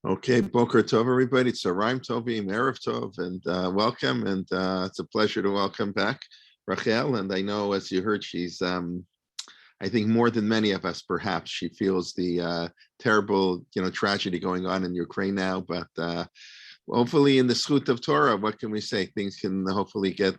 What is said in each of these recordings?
Okay, Boker Tov, everybody. It's a Rhyme Tovim, Erev Tov, and welcome. And it's a pleasure to welcome back Rachel. And I know, as you heard, she's, I think, more than many of us, perhaps, she feels the terrible, tragedy going on in Ukraine now. But hopefully, in the Schut of Torah, what can we say? Things can hopefully get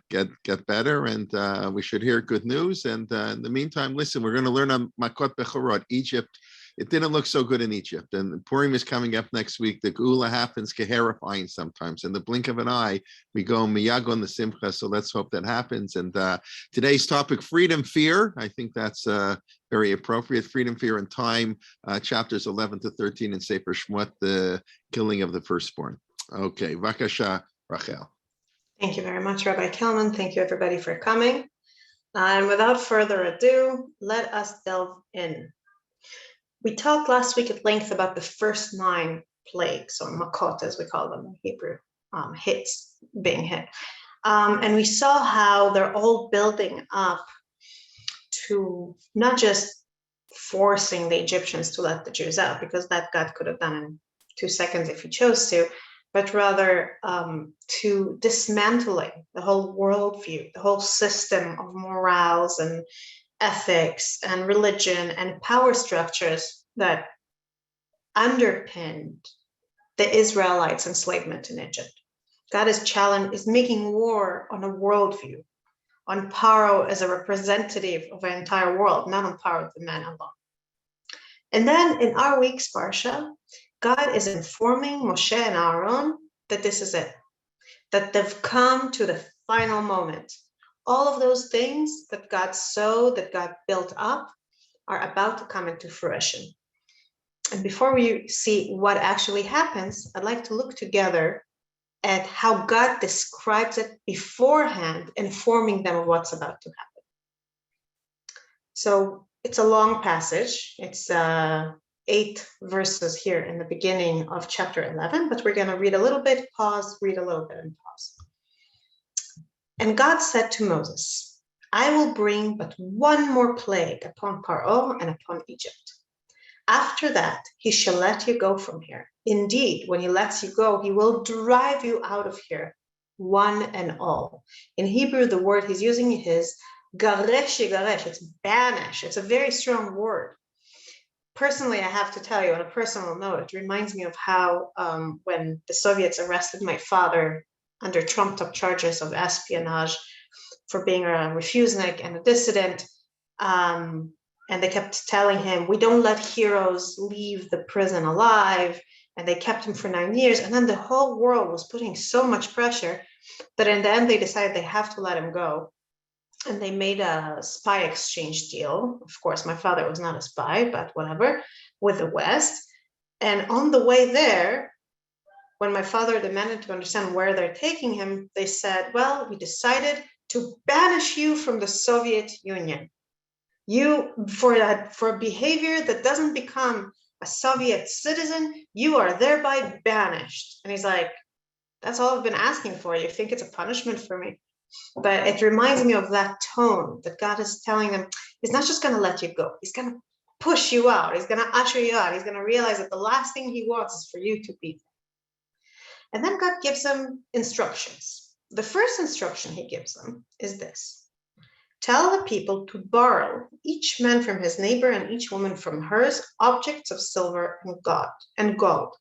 better, and we should hear good news. And in the meantime, listen, we're going to learn on Makot Bechorot, Egypt. It didn't look so good in Egypt, and Purim is coming up next week. The Geula happens terrifying sometimes. In the blink of an eye, we go miyag on the Simcha, so let's hope that happens. And today's topic, freedom, fear. I think that's very appropriate. Freedom, fear, and time, chapters 11 to 13 in Sefer Shemot, the killing of the firstborn. Okay, Vakasha, Rachel. Thank you very much, Rabbi Kelman. Thank you, everybody, for coming. And without further ado, let us delve in. We talked last week at length about the first 9 plagues, or makot, as we call them in Hebrew, hits, being hit. And we saw how they're all building up to not just forcing the Egyptians to let the Jews out, because that God could have done in 2 seconds if he chose to, but rather to dismantling the whole worldview, the whole system of morals and ethics and religion and power structures that underpinned the Israelites' enslavement in Egypt. God is making war on a worldview, on Paro as a representative of the entire world, not on Paro the man alone. And then in our week's Parsha, God is informing Moshe and Aaron that this is it, that they've come to the final moment. All of those things that God sowed, that God built up, are about to come into fruition. And before we see what actually happens, I'd like to look together at how God describes it beforehand, informing them of what's about to happen. So it's a long passage. It's 8 verses here in the beginning of chapter 11, but we're going to read a little bit, pause, read a little bit, and pause. And God said to Moses, I will bring but one more plague upon Paro and upon Egypt. After that, he shall let you go from here. Indeed, when he lets you go, he will drive you out of here, one and all. In Hebrew, the word he's using is garesh yigaresh. It's banish. It's a very strong word. Personally, I have to tell you on a personal note, it reminds me of how when the Soviets arrested my father under trumped-up charges of espionage for being a refusenik and a dissident, and they kept telling him, we don't let heroes leave the prison alive, and they kept him for 9 years, and then the whole world was putting so much pressure that in the end they decided they have to let him go. And they made a spy exchange deal. Of course, my father was not a spy, but whatever, with the West. And on the way there, when my father demanded to understand where they're taking him, they said, well, we decided to banish you from the Soviet Union. You, for behavior that doesn't become a Soviet citizen, you are thereby banished. And he's like, that's all I've been asking for. You think it's a punishment for me? But it reminds me of that tone that God is telling them, he's not just going to let you go. He's going to push you out. He's going to usher you out. He's going to realize that the last thing he wants is for you to be there. And then God gives them instructions. The first instruction he gives them is this. Tell the people to borrow, each man from his neighbor and each woman from hers, objects of silver and gold.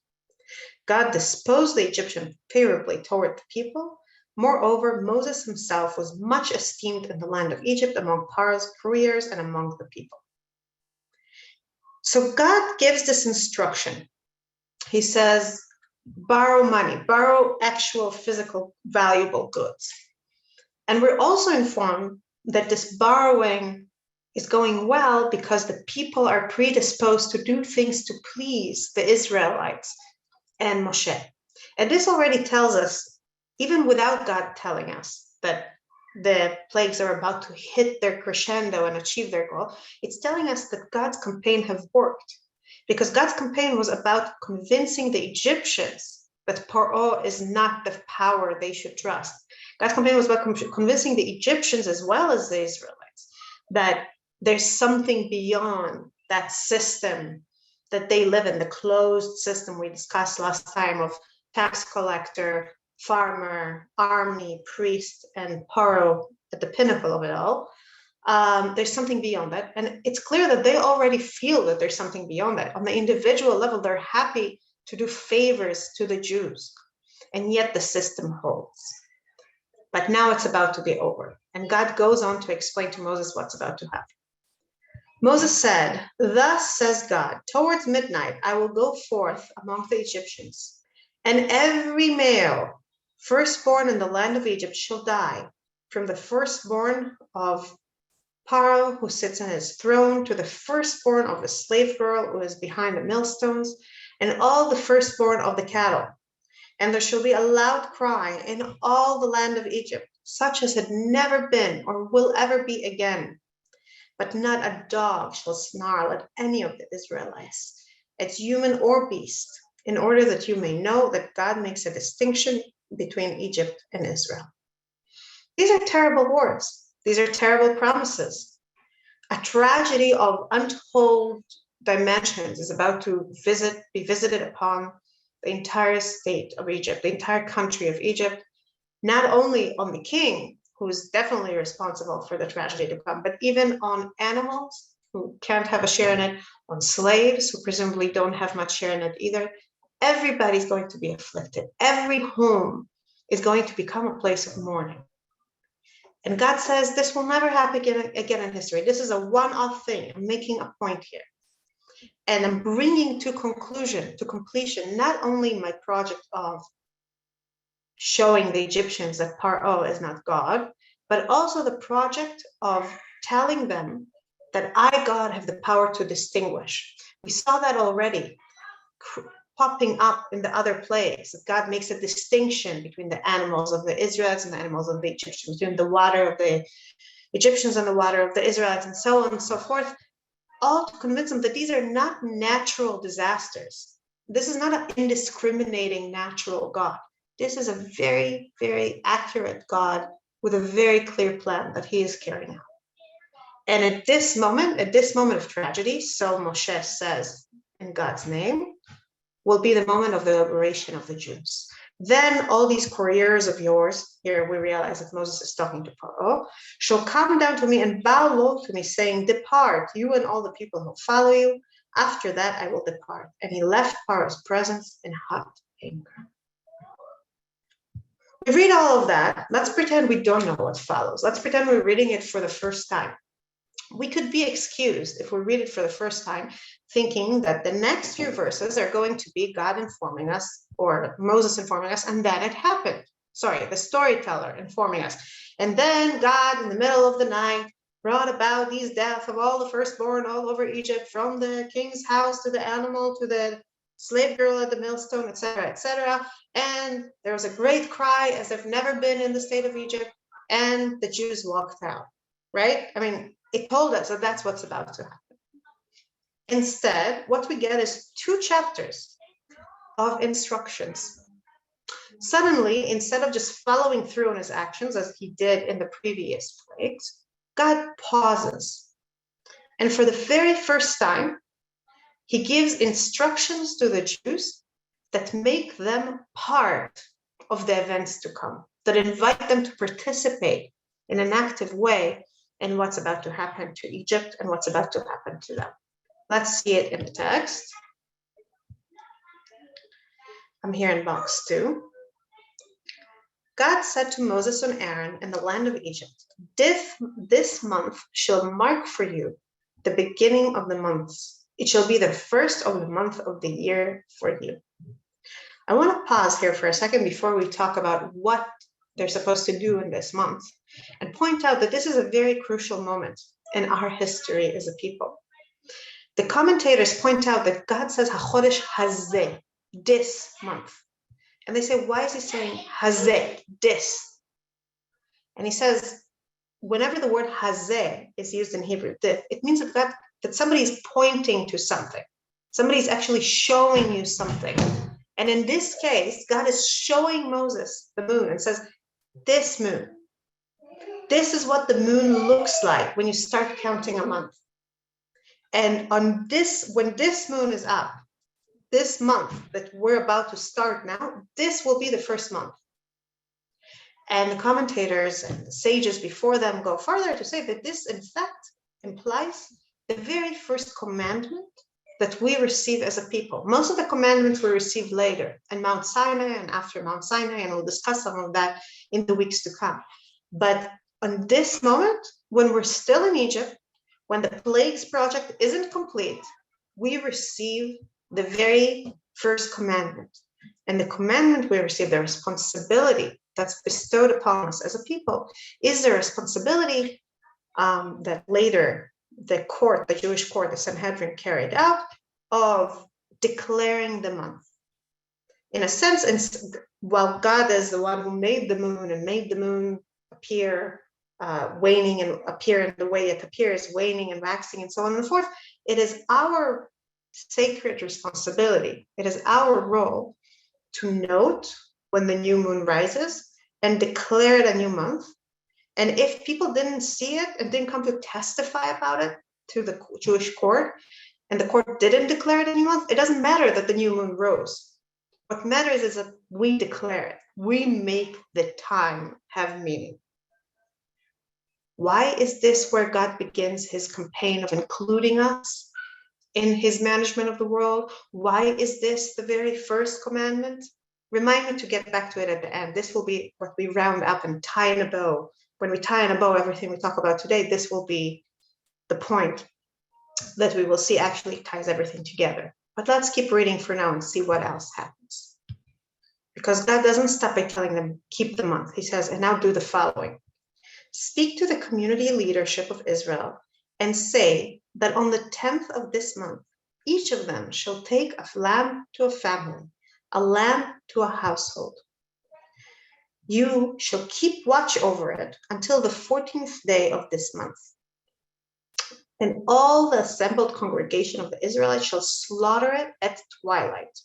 God disposed the Egyptians favorably toward the people. Moreover, Moses himself was much esteemed in the land of Egypt among Paro's couriers and among the people. So God gives this instruction. He says, borrow money, borrow actual physical valuable goods. And we're also informed that this borrowing is going well because the people are predisposed to do things to please the Israelites and Moshe. And this already tells us, even without God telling us that the plagues are about to hit their crescendo and achieve their goal, it's telling us that God's campaign have worked. Because God's campaign was about convincing the Egyptians that Paro is not the power they should trust. God's campaign was about convincing the Egyptians as well as the Israelites that there's something beyond that system that they live in, the closed system we discussed last time of tax collector, farmer, army, priest, and paro at the pinnacle of it all. There's something beyond that. And it's clear that they already feel that there's something beyond that. On the individual level, they're happy to do favors to the Jews. And yet the system holds. But now it's about to be over. And God goes on to explain to Moses what's about to happen. Moses said, "Thus says God, towards midnight I will go forth among the Egyptians, and every male firstborn in the land of Egypt shall die, from the firstborn of Paro, who sits on his throne, to the firstborn of the slave girl who is behind the millstones, and all the firstborn of the cattle. And there shall be a loud cry in all the land of Egypt, such as had never been or will ever be again. But not a dog shall snarl at any of the Israelites, at human or beast, in order that you may know that God makes a distinction between Egypt and Israel." These are terrible words. These are terrible promises. A tragedy of untold dimensions is about to be visited upon the entire state of Egypt, the entire country of Egypt, not only on the king, who is definitely responsible for the tragedy to come, but even on animals who can't have a share in it, on slaves who presumably don't have much share in it either. Everybody's going to be afflicted. Every home is going to become a place of mourning. And God says this will never happen again in history. This is a one-off thing. I'm making a point here. And I'm bringing to completion, not only my project of showing the Egyptians that Paro is not God, but also the project of telling them that I, God, have the power to distinguish. We saw that already popping up in the other plagues, that God makes a distinction between the animals of the Israelites and the animals of the Egyptians, between the water of the Egyptians and the water of the Israelites, and so on and so forth, all to convince them that these are not natural disasters. This is not an indiscriminating natural God. This is a very, very accurate God with a very clear plan that he is carrying out. And at this moment of tragedy, so Moshe says in God's name, will be the moment of the liberation of the Jews. Then all these couriers of yours, here we realize that Moses is talking to Paro, shall come down to me and bow low to me, saying, "Depart, you and all the people who follow you. After that I will depart." And he left Paro's presence in hot anger. We read all of that. Let's pretend we don't know what follows. Let's pretend we're reading it for the first time. We could be excused if we read it for the first time, thinking that the next few verses are going to be God informing us, or Moses informing us, and then it happened. Sorry, the storyteller informing us. And then God, in the middle of the night, brought about these deaths of all the firstborn all over Egypt, from the king's house to the animal to the slave girl at the millstone, etc., etc. And there was a great cry as if never been in the state of Egypt, and the Jews walked out, right? I mean, it told us that that's what's about to happen. Instead, what we get is 2 chapters of instructions. Suddenly, instead of just following through on his actions as he did in the previous plagues, God pauses. And for the very first time, he gives instructions to the Jews that make them part of the events to come, that invite them to participate in an active way in what's about to happen to Egypt and what's about to happen to them. Let's see it in the text. I'm here in box 2. God said to Moses and Aaron in the land of Egypt, this month shall mark for you the beginning of the months. It shall be the first of the month of the year for you. I want to pause here for a second before we talk about what they're supposed to do in this month, and point out that this is a very crucial moment in our history as a people. The commentators point out that God says, HaChodesh Hazeh, this month. And they say, why is he saying Hazeh, this? And he says, whenever the word Hazeh is used in Hebrew, it means that somebody's pointing to something. Somebody's actually showing you something. And in this case, God is showing Moses the moon and says, this moon, this is what the moon looks like when you start counting a month. And on this, when this moon is up, this month that we're about to start now, this will be the first month. And the commentators and the sages before them go further to say that this, in fact, implies the very first commandment that we receive as a people. Most of the commandments we receive later, and Mount Sinai and after Mount Sinai, and we'll discuss some of that in the weeks to come. But on this moment, when we're still in Egypt, when the plagues project isn't complete, we receive the very first commandment. And the commandment we receive, the responsibility that's bestowed upon us as a people, is the responsibility that later the court, the Jewish court, the Sanhedrin carried out, of declaring the month. In a sense, while God is the one who made the moon and made the moon appear waning and appear in the way it appears, waning and waxing and so on and so forth, it is our sacred responsibility, it is our role to note when the new moon rises and declare it a new month. And if people didn't see it and didn't come to testify about it to the Jewish court, and the court didn't declare it a new month, it doesn't matter that the new moon rose. What matters is that we declare it. We make the time have meaning. Why is this where God begins his campaign of including us in his management of the world? Why is this the very first commandment? Remind me to get back to it at the end. This will be what we round up and tie in a bow. When we tie in a bow everything we talk about today, this will be the point that we will see actually ties everything together. But let's keep reading for now and see what else happens. Because God doesn't stop by telling them, keep the month. He says, and now do the following. Speak to the community leadership of Israel and say that on the 10th of this month, each of them shall take a lamb to a family, a lamb to a household. You shall keep watch over it until the 14th day of this month. And all the assembled congregation of the Israelites shall slaughter it at twilight.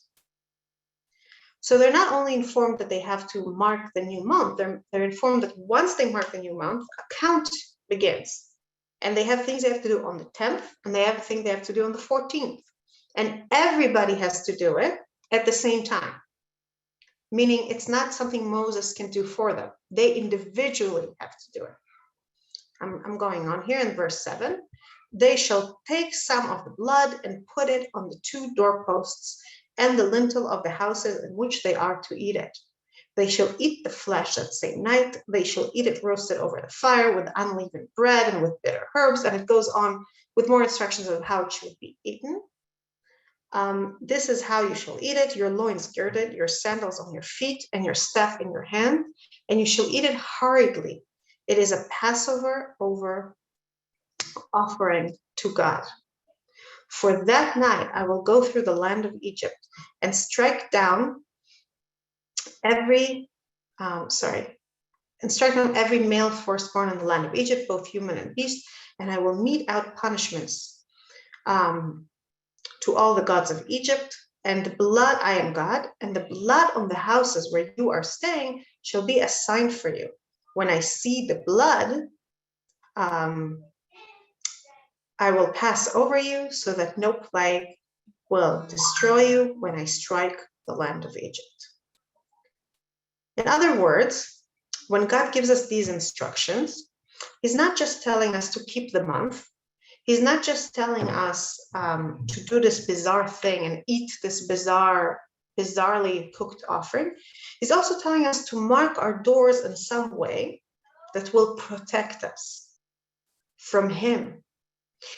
So they're not only informed that they have to mark the new month, they're informed that once they mark the new month, a count begins. And they have things they have to do on the 10th, and they have things they have to do on the 14th. And everybody has to do it at the same time. Meaning it's not something Moses can do for them. They individually have to do it. I'm going on here in verse 7. They shall take some of the blood and put it on the 2 doorposts and the lintel of the houses in which they are to eat it. They shall eat the flesh that same night. They shall eat it roasted over the fire with unleavened bread and with bitter herbs. And it goes on with more instructions of how it should be eaten. This is how you shall eat it: your loins girded, your sandals on your feet, and your staff in your hand. And you shall eat it hurriedly. It is a Passover over offering to God. For that night I will go through the land of Egypt and strike down every male firstborn in the land of Egypt, both human and beast, and I will mete out punishments to all the gods of Egypt. And the blood, I am God, and the blood on the houses where you are staying shall be a sign for you. When I see the blood, I will pass over you so that no plague will destroy you when I strike the land of Egypt. In other words, when God gives us these instructions, he's not just telling us to keep the month. He's not just telling us to do this bizarre thing and eat this bizarrely cooked offering. He's also telling us to mark our doors in some way that will protect us from him.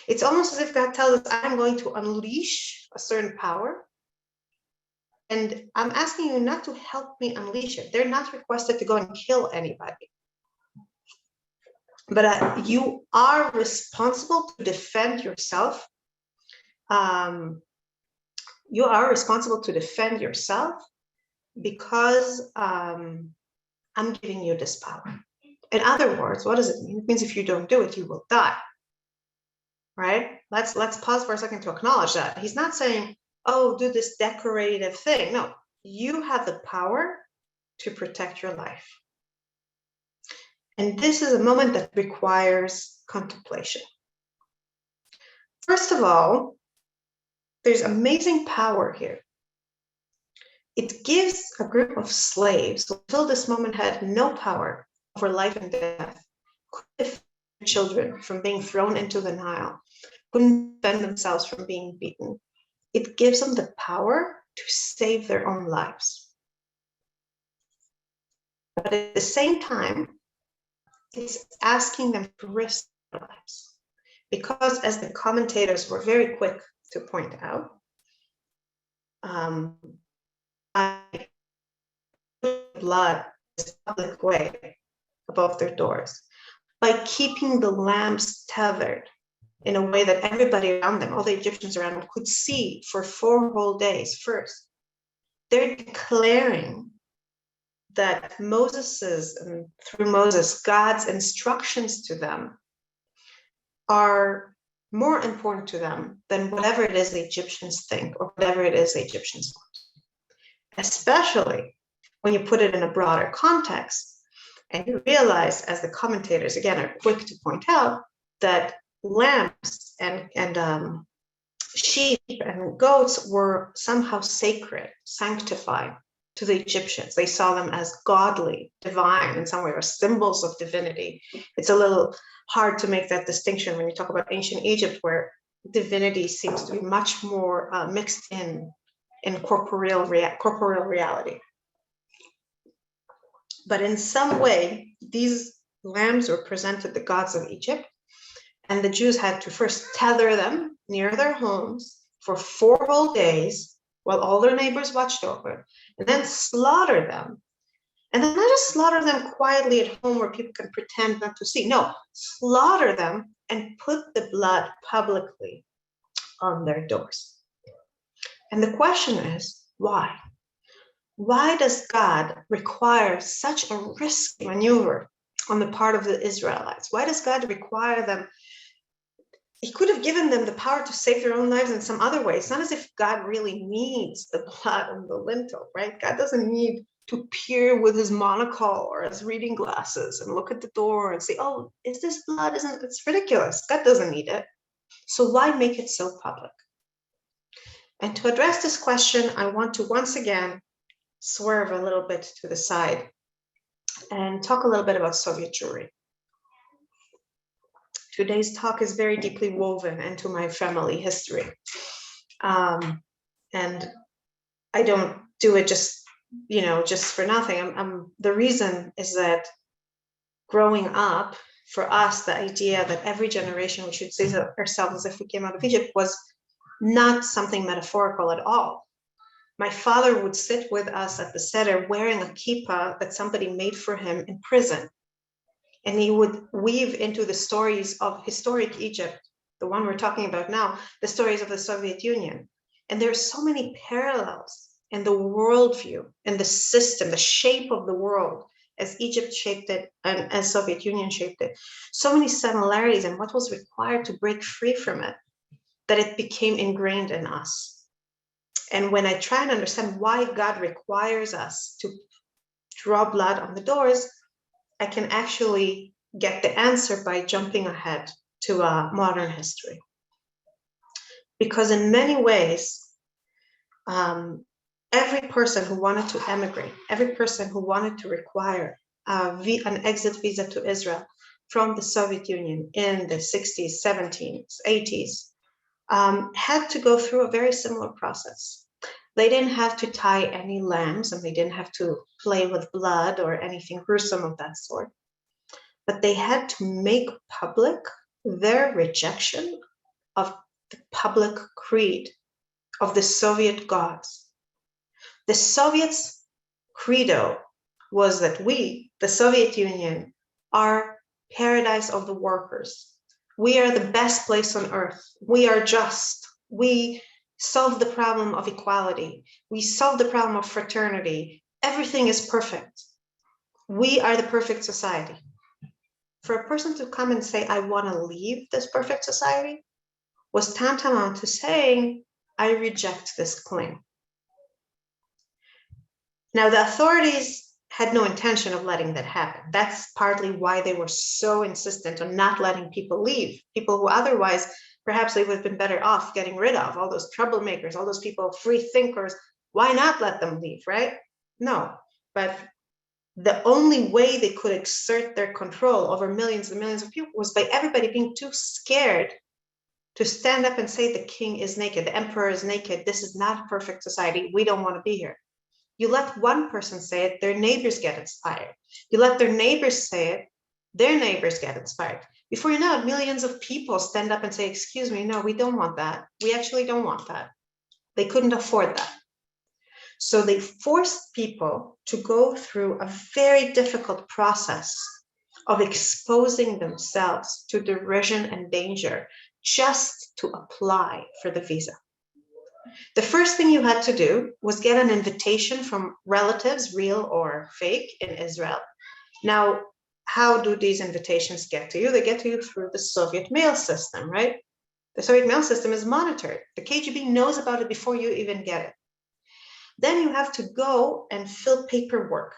It's almost as if God tells us, I'm going to unleash a certain power, and I'm asking you not to help me unleash it. They're not requested to go and kill anybody. But you are responsible to defend yourself. You are responsible to defend yourself because I'm giving you this power. In other words, what does it mean? It means if you don't do it, you will die. Right? Let's pause for a second to acknowledge that. He's not saying, oh, do this decorative thing. No, you have the power to protect your life. And this is a moment that requires contemplation. First of all, there's amazing power here. It gives a group of slaves who until this moment had no power over life and death, could defend children from being thrown into the Nile, couldn't defend themselves from being beaten. It gives them the power to save their own lives. But at the same time, it's asking them to risk their lives. Because as the commentators were very quick to point out, blood is a public way above their doors. By keeping the lambs tethered in a way that everybody around them, all the Egyptians around them, could see for 4 whole days first, they're declaring that through Moses, God's instructions to them are more important to them than whatever it is the Egyptians think or whatever it is the Egyptians want. Especially when you put it in a broader context and you realize, as the commentators again are quick to point out, that lambs and sheep and goats were somehow sacred, sanctified to the Egyptians. They saw them as godly, divine, in some way, or symbols of divinity. It's a little hard to make that distinction when you talk about ancient Egypt, where divinity seems to be much more mixed in corporeal reality. But in some way, these lambs were presented the gods of Egypt, and the Jews had to first tether them near their homes for 4 whole days while all their neighbors watched over, and then slaughter them. And then not just slaughter them quietly at home where people can pretend not to see. No, slaughter them and put the blood publicly on their doors. And the question is, why? Why does God require such a risky maneuver on the part of the Israelites? Why does God require them? He could have given them the power to save their own lives in some other way. It's not as if God really needs the blood on the lintel, right? God doesn't need to peer with his monocle or his reading glasses and look at the door and say, oh, is this blood? It's ridiculous. God doesn't need it. So why make it so public? And to address this question, I want to once again swerve a little bit to the side and talk a little bit about Soviet Jewry. Today's talk is very deeply woven into my family history. And I don't do it just for nothing. The reason is that growing up, for us, the idea that every generation we should see ourselves as if we came out of Egypt was not something metaphorical at all. My father would sit with us at the Seder wearing a kippah that somebody made for him in prison. And he would weave into the stories of historic Egypt, the one we're talking about now, the stories of the Soviet Union. And there are so many parallels in the worldview and the system, the shape of the world as Egypt shaped it and as Soviet Union shaped it. So many similarities in what was required to break free from it, that it became ingrained in us. And when I try and understand why God requires us to draw blood on the doors, I can actually get the answer by jumping ahead to modern history. Because in many ways, every person who wanted to emigrate, every person who wanted to require an exit visa to Israel from the Soviet Union in the 60s, 70s, 80s, had to go through a very similar process. They didn't have to tie any lambs, and they didn't have to play with blood or anything gruesome of that sort. But they had to make public their rejection of the public creed of the Soviet gods. The Soviets' credo was that we, the Soviet Union, are paradise of the workers. We are the best place on earth. We are just. We solve the problem of equality. We solve the problem of fraternity. Everything is perfect. We are the perfect society. For a person to come and say, I want to leave this perfect society, was tantamount to saying, I reject this claim. Now, the authorities had no intention of letting that happen. That's partly why they were so insistent on not letting people leave, people who otherwise Perhaps they would have been better off getting rid of all those troublemakers, all those people, free thinkers. Why not let them leave, right? No, but the only way they could exert their control over millions and millions of people was by everybody being too scared to stand up and say the king is naked, the emperor is naked, this is not a perfect society, we don't want to be here. You let one person say it, their neighbors get inspired. You let their neighbors say it, their neighbors get inspired. Before you know it, millions of people stand up and say, excuse me, no, we don't want that. We actually don't want that. They couldn't afford that. So they forced people to go through a very difficult process of exposing themselves to derision and danger just to apply for the visa. The first thing you had to do was get an invitation from relatives, real or fake, in Israel. Now, how do these invitations get to you? They get to you through the Soviet mail system, right? The Soviet mail system is monitored. The KGB knows about it before you even get it. Then you have to go and fill paperwork.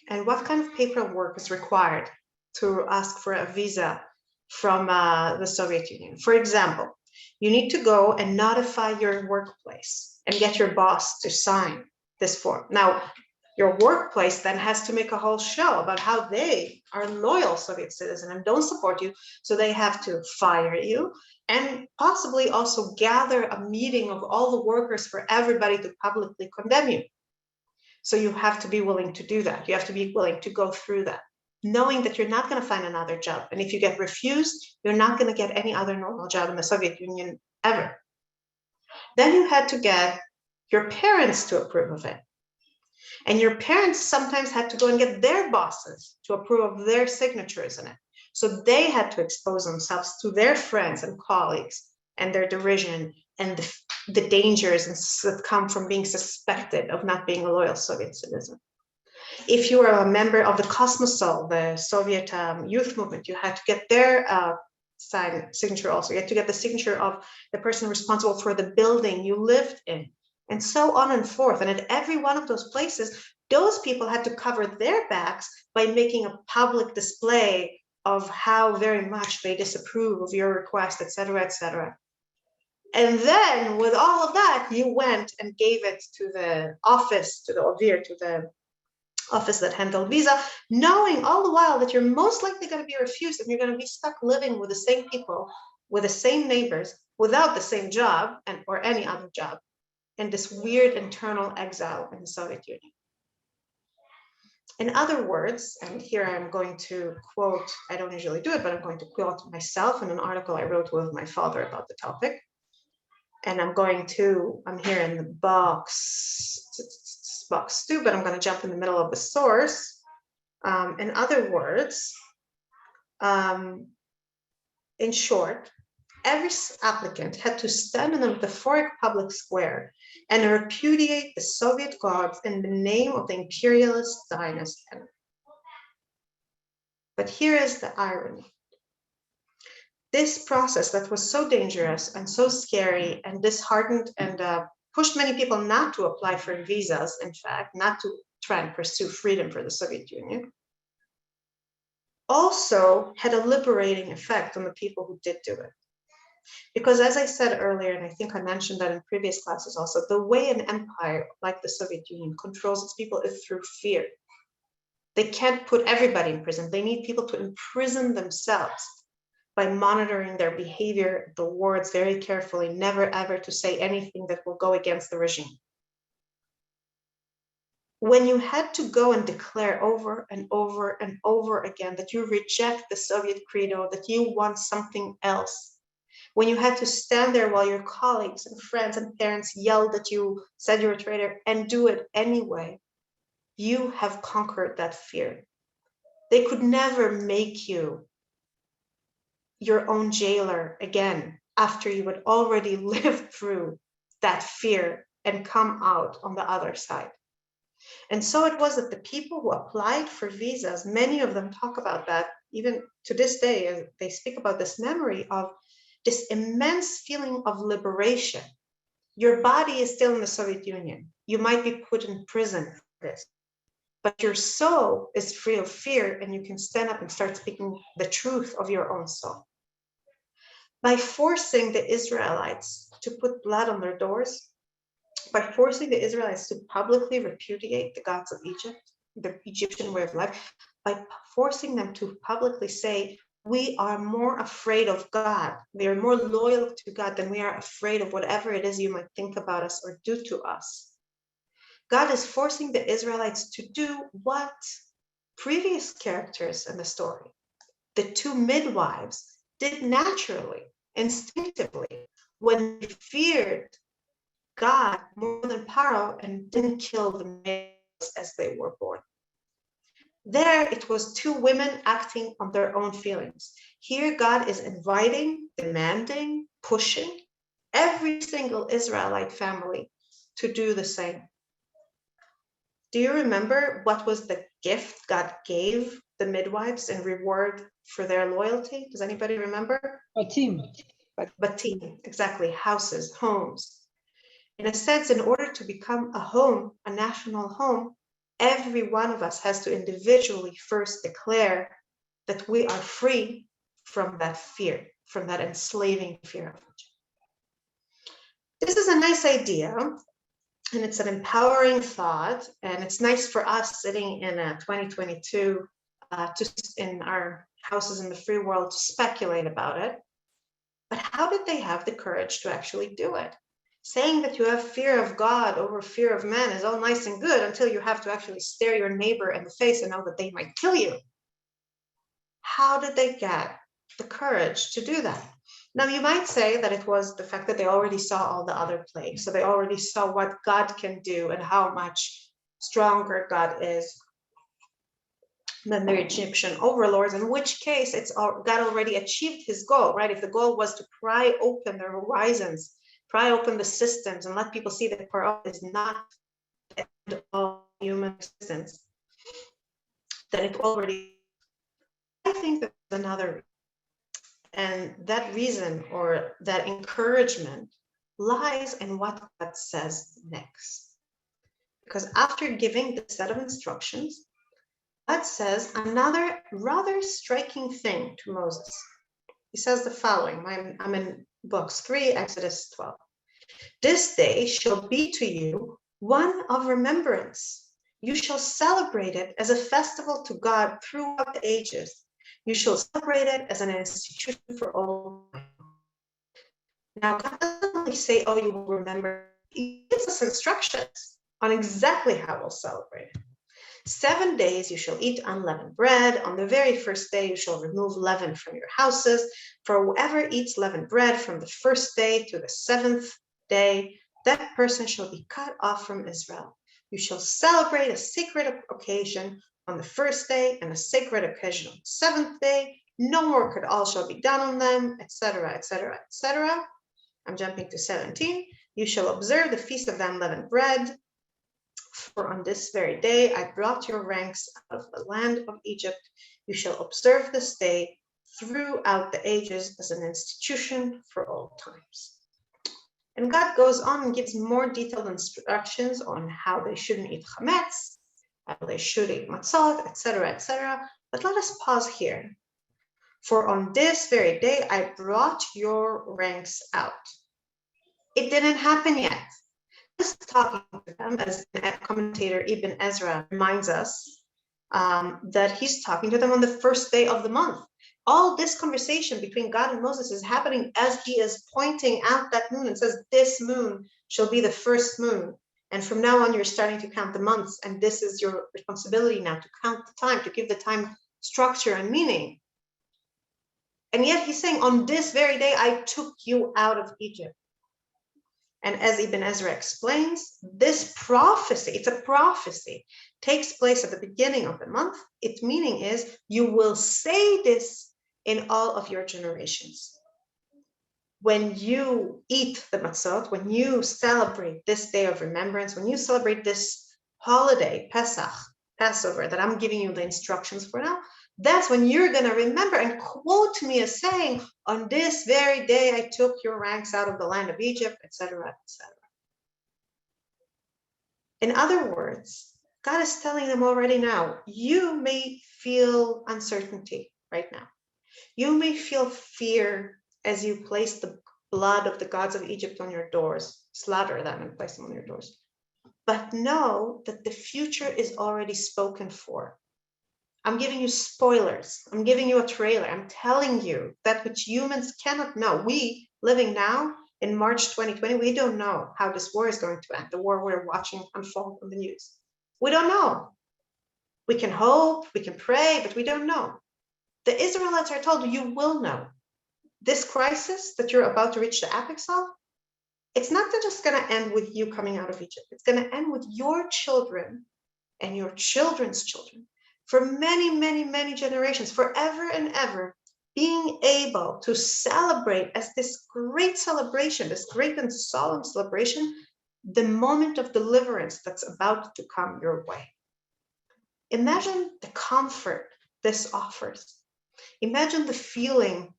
And what kind of paperwork is required to ask for a visa from the Soviet Union? For example, you need to go and notify your workplace and get your boss to sign this form. Now, your workplace then has to make a whole show about how they are loyal Soviet citizens and don't support you. So they have to fire you and possibly also gather a meeting of all the workers for everybody to publicly condemn you. So you have to be willing to do that. You have to be willing to go through that, knowing that you're not going to find another job. And if you get refused, you're not going to get any other normal job in the Soviet Union ever. Then you had to get your parents to approve of it. And your parents sometimes had to go and get their bosses to approve of their signatures in it. So they had to expose themselves to their friends and colleagues and their derision and the dangers that come from being suspected of not being a loyal Soviet citizen. If you were a member of the Kosmosol, the Soviet youth movement, you had to get their signature also. You had to get the signature of the person responsible for the building you lived in, and so on and forth. And at every one of those places, those people had to cover their backs by making a public display of how very much they disapprove of your request, et cetera, et cetera. And then with all of that, you went and gave it to the office, to the Ovir, to the office that handled visa, knowing all the while that you're most likely going to be refused and you're going to be stuck living with the same people, with the same neighbors, without the same job or any other job, in this weird internal exile in the Soviet Union. In other words, and here I'm going to quote, I don't usually do it, but I'm going to quote myself in an article I wrote with my father about the topic. And I'm here in the box 2, but I'm going to jump in the middle of the source. In other words, in short, every applicant had to stand in a metaphoric public square and repudiate the Soviet gods in the name of the imperialist Zionist enemy. But here is the irony. This process that was so dangerous and so scary and disheartened and pushed many people not to apply for visas, in fact, not to try and pursue freedom for the Soviet Union, also had a liberating effect on the people who did do it. Because as I said earlier, and I think I mentioned that in previous classes also, the way an empire like the Soviet Union controls its people is through fear. They can't put everybody in prison. They need people to imprison themselves by monitoring their behavior, the words very carefully, never ever to say anything that will go against the regime. When you had to go and declare over and over and over again that you reject the Soviet credo, that you want something else, when you had to stand there while your colleagues and friends and parents yelled at you, said you're a traitor, and do it anyway, you have conquered that fear. They could never make you your own jailer again after you had already lived through that fear and come out on the other side. And so it was that the people who applied for visas, many of them talk about that, even to this day, they speak about this memory of this immense feeling of liberation. Your body is still in the Soviet Union. You might be put in prison for this, but your soul is free of fear and you can stand up and start speaking the truth of your own soul. by forcing the Israelites to put blood on their doors, by forcing the Israelites to publicly repudiate the gods of Egypt, the Egyptian way of life, by forcing them to publicly say, we are more afraid of God, we are more loyal to God than we are afraid of whatever it is you might think about us or do to us. God is forcing the Israelites to do what previous characters in the story, the two midwives, did naturally, instinctively, when they feared God more than Pharaoh and didn't kill the males as they were born. There, it was two women acting on their own feelings. Here, God is inviting, demanding, pushing every single Israelite family to do the same. Do you remember what was the gift God gave the midwives in reward for their loyalty? Does anybody remember? Batim. Batim, exactly, houses, homes. In a sense, in order to become a home, a national home, every one of us has to individually first declare that we are free from that fear, from that enslaving fear of Egypt. This is a nice idea, and it's an empowering thought, and it's nice for us sitting in 2022 in our houses in the free world to speculate about it. But how did they have the courage to actually do it? Saying that you have fear of God over fear of man is all nice and good until you have to actually stare your neighbor in the face and know that they might kill you. How did they get the courage to do that? Now, you might say that it was the fact that they already saw all the other plagues, so they already saw what God can do and how much stronger God is than their Egyptian overlords, in which case God already achieved his goal, right? If the goal was to pry open their horizons, pry open the systems and let people see that Pharaoh is not the end of all human existence, then it already, I think there's another, and that reason or that encouragement lies in what God says next. Because after giving the set of instructions, God says another rather striking thing to Moses. He says the following, I'm in books 3, Exodus 12. This day shall be to you one of remembrance. You shall celebrate it as a festival to God throughout the ages. You shall celebrate it as an institution for all time. Now, God doesn't only say, oh, you will remember. He gives us instructions on exactly how we'll celebrate it. 7 days you shall eat unleavened bread. On the very first day you shall remove leaven from your houses. For whoever eats leavened bread from the first day to the 7th day, that person shall be cut off from Israel. You shall celebrate a sacred occasion on the first day and a sacred occasion on the 7th day. No work at all shall be done on them, etc., etc., etc. I'm jumping to 17. You shall observe the feast of the unleavened bread. For on this very day I brought your ranks out of the land of Egypt. You shall observe this day throughout the ages as an institution for all times. And God goes on and gives more detailed instructions on how they shouldn't eat chametz, how they should eat matzot, etc., etc. But let us pause here. For on this very day I brought your ranks out. It didn't happen yet. Talking to them, as commentator Ibn Ezra reminds us, that he's talking to them on the first day of the month. All this conversation between God and Moses is happening as he is pointing out that moon and says, this moon shall be the first moon. And from now on, you're starting to count the months. And this is your responsibility now, to count the time, to give the time structure and meaning. And yet he's saying, on this very day, I took you out of Egypt. And as Ibn Ezra explains, this prophecy, it's a prophecy, takes place at the beginning of the month. Its meaning is, you will say this in all of your generations. When you eat the matzot, when you celebrate this day of remembrance, when you celebrate this holiday, Pesach, Passover, that I'm giving you the instructions for now, that's when you're going to remember and quote me as saying, on this very day, I took your ranks out of the land of Egypt, etc., etc. In other words, God is telling them already now, you may feel uncertainty right now. You may feel fear as you place the blood of the gods of Egypt on your doors, slaughter them and place them on your doors. But know that the future is already spoken for. I'm giving you spoilers. I'm giving you a trailer. I'm telling you that which humans cannot know. We living now in March 2020, we don't know how this war is going to end, the war we're watching unfold on the news. We don't know. We can hope, we can pray, but we don't know. The Israelites are told, you will know. This crisis that you're about to reach the apex of, it's not just going to end with you coming out of Egypt. It's going to end with your children and your children's children for many, many, many generations, forever and ever, being able to celebrate as this great celebration, this great and solemn celebration, the moment of deliverance that's about to come your way. Imagine the comfort this offers. Imagine the feeling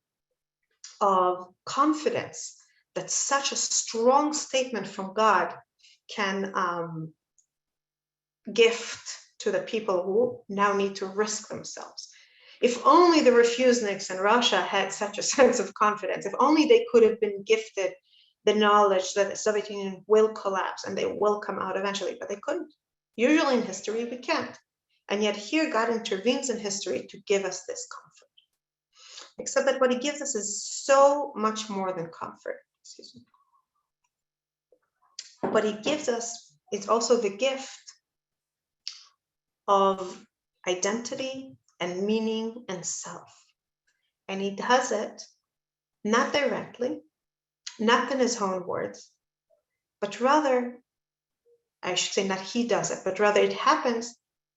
of confidence that such a strong statement from God can gift to the people who now need to risk themselves. If only the refuseniks in Russia had such a sense of confidence, if only they could have been gifted the knowledge that the Soviet Union will collapse and they will come out eventually, but they couldn't. Usually in history, we can't. And yet here God intervenes in history to give us this comfort. Except that what he gives us is so much more than comfort. Excuse me. What he gives us is also the gift of identity and meaning and self. And he does it not directly, not in his own words, but rather, I should say not he does it, but rather it happens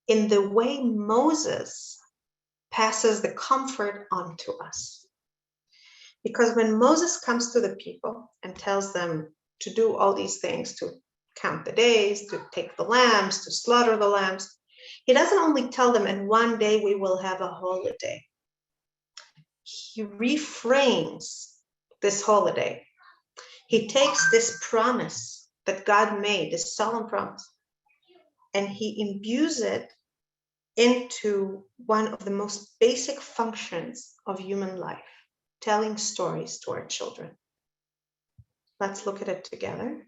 in the way Moses passes the comfort on to us. Because when Moses comes to the people and tells them to do all these things, to count the days, to take the lambs, to slaughter the lambs, he doesn't only tell them, and one day we will have a holiday. He reframes this holiday. He takes this promise that God made, this solemn promise, and he imbues it into one of the most basic functions of human life, telling stories to our children. Let's look at it together.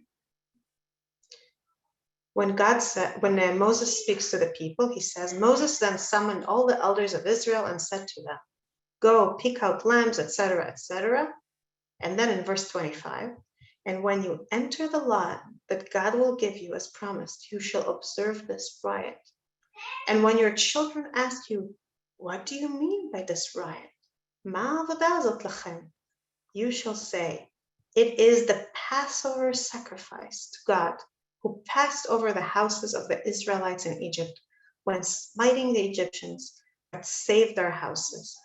When Moses speaks to the people, he says, Moses then summoned all the elders of Israel and said to them, go pick out lambs, etc., etc. And then in verse 25, and when you enter the land that God will give you as promised, you shall observe this riot. And when your children ask you, what do you mean by this riot? Ma avodah zot lachem? You shall say, it is the Passover sacrifice to God, who passed over the houses of the Israelites in Egypt when smiting the Egyptians, but saved their houses.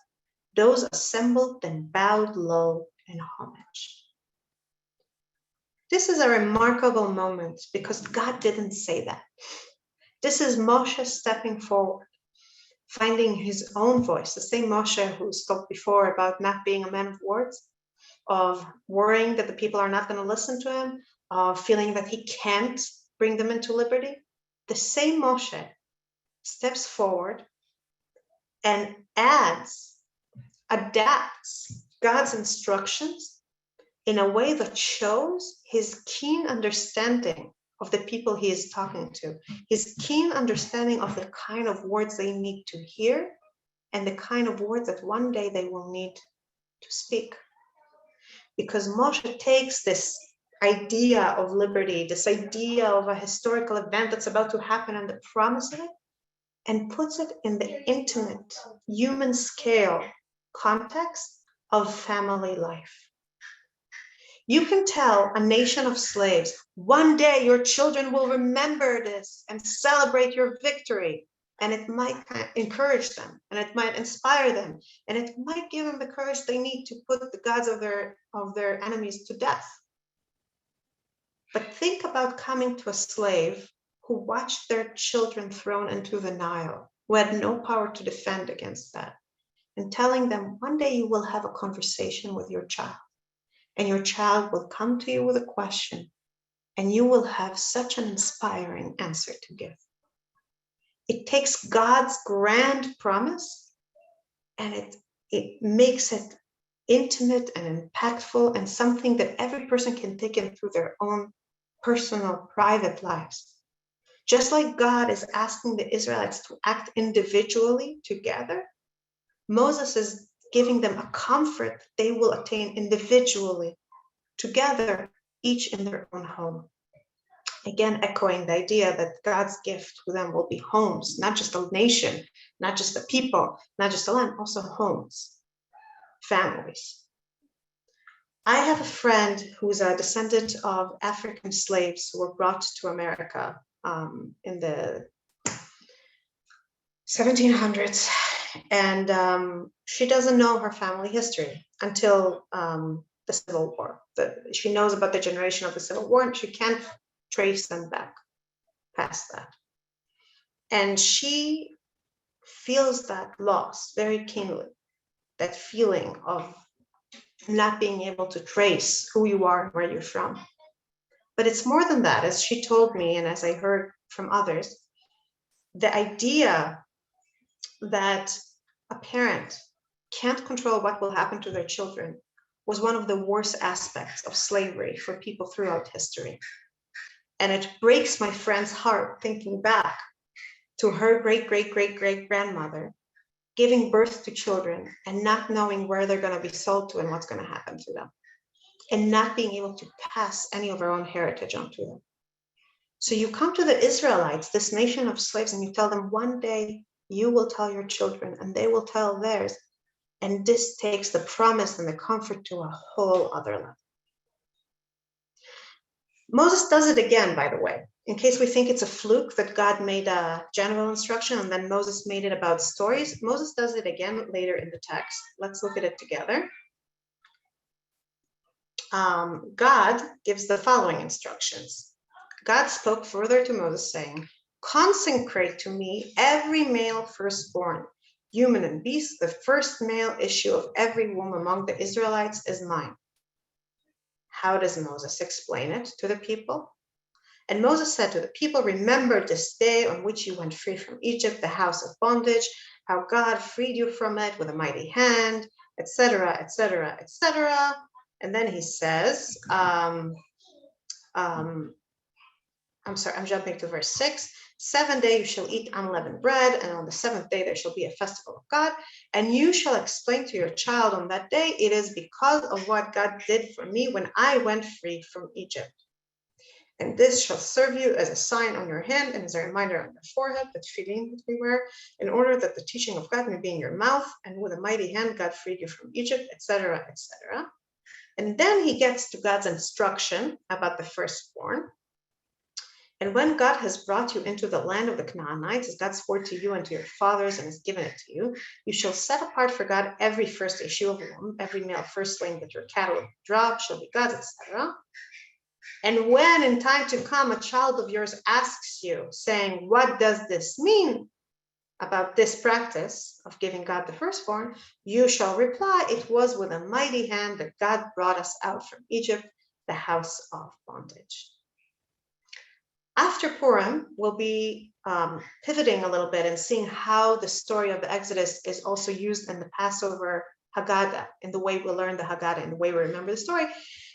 Those assembled then bowed low in homage. This is a remarkable moment because God didn't say that. This is Moshe stepping forward, finding his own voice, the same Moshe who spoke before about not being a man of words, of worrying that the people are not going to listen to him, of feeling that he can't bring them into liberty. The same Moshe steps forward and adapts God's instructions in a way that shows his keen understanding of the people he is talking to, his keen understanding of the kind of words they need to hear and the kind of words that one day they will need to speak. Because Moshe takes this idea of liberty, this idea of a historical event that's about to happen and the promise of it, and puts it in the intimate, human scale context of family life. You can tell a nation of slaves, one day your children will remember this and celebrate your victory. And it might encourage them, and it might inspire them, and it might give them the courage they need to put the gods of their enemies to death. But think about coming to a slave who watched their children thrown into the Nile, who had no power to defend against that, and telling them one day you will have a conversation with your child, and your child will come to you with a question, and you will have such an inspiring answer to give. It takes God's grand promise and it makes it intimate and impactful and something that every person can take in through their own personal, private lives. Just like God is asking the Israelites to act individually together, Moses is giving them a comfort they will attain individually, together, each in their own home. Again, echoing the idea that God's gift to them will be homes, not just a nation, not just a people, not just a land, also homes, families. I have a friend who's a descendant of African slaves who were brought to America in the 1700s. And she doesn't know her family history until the Civil War. She knows about the generation of the Civil War, and she can't trace them back past that. And she feels that loss very keenly, that feeling of not being able to trace who you are and where you're from. But it's more than that, as she told me, and as I heard from others, the idea that a parent can't control what will happen to their children was one of the worst aspects of slavery for people throughout history. And it breaks my friend's heart thinking back to her great-great-great-great-grandmother giving birth to children and not knowing where they're going to be sold to and what's going to happen to them, and not being able to pass any of our own heritage onto them. So you come to the Israelites, this nation of slaves, and you tell them one day you will tell your children and they will tell theirs. And this takes the promise and the comfort to a whole other level. Moses does it again, by the way, in case we think it's a fluke that God made a general instruction and then Moses made it about stories. Moses does it again later in the text. Let's look at it together. God gives the following instructions. God spoke further to Moses saying, consecrate to me every male firstborn, human and beast, the first male issue of every womb among the Israelites is mine. How does Moses explain it to the people? And Moses said to the people, remember this day on which you went free from Egypt, the house of bondage, how God freed you from it with a mighty hand, etc., etc., etc. And then he says, I'm sorry, I'm jumping to verse 6. 7 days you shall eat unleavened bread, and on the 7th day there shall be a festival of God. And you shall explain to your child on that day, it is because of what God did for me when I went free from Egypt. And this shall serve you as a sign on your hand and as a reminder on your forehead, that tefillin that we wear, in order that the teaching of God may be in your mouth. And with a mighty hand God freed you from Egypt, etc., etc. And then he gets to God's instruction about the firstborn. And when God has brought you into the land of the Canaanites, as God swore to you and to your fathers and has given it to you, you shall set apart for God every first issue of a womb, every male firstling that your cattle will drop shall be God's, etc. And when in time to come a child of yours asks you, saying, what does this mean about this practice of giving God the firstborn? You shall reply, it was with a mighty hand that God brought us out from Egypt, the house of bondage. After Purim, we'll be pivoting a little bit and seeing how the story of the Exodus is also used in the Passover Haggadah, in the way we learn the Haggadah, in the way we remember the story.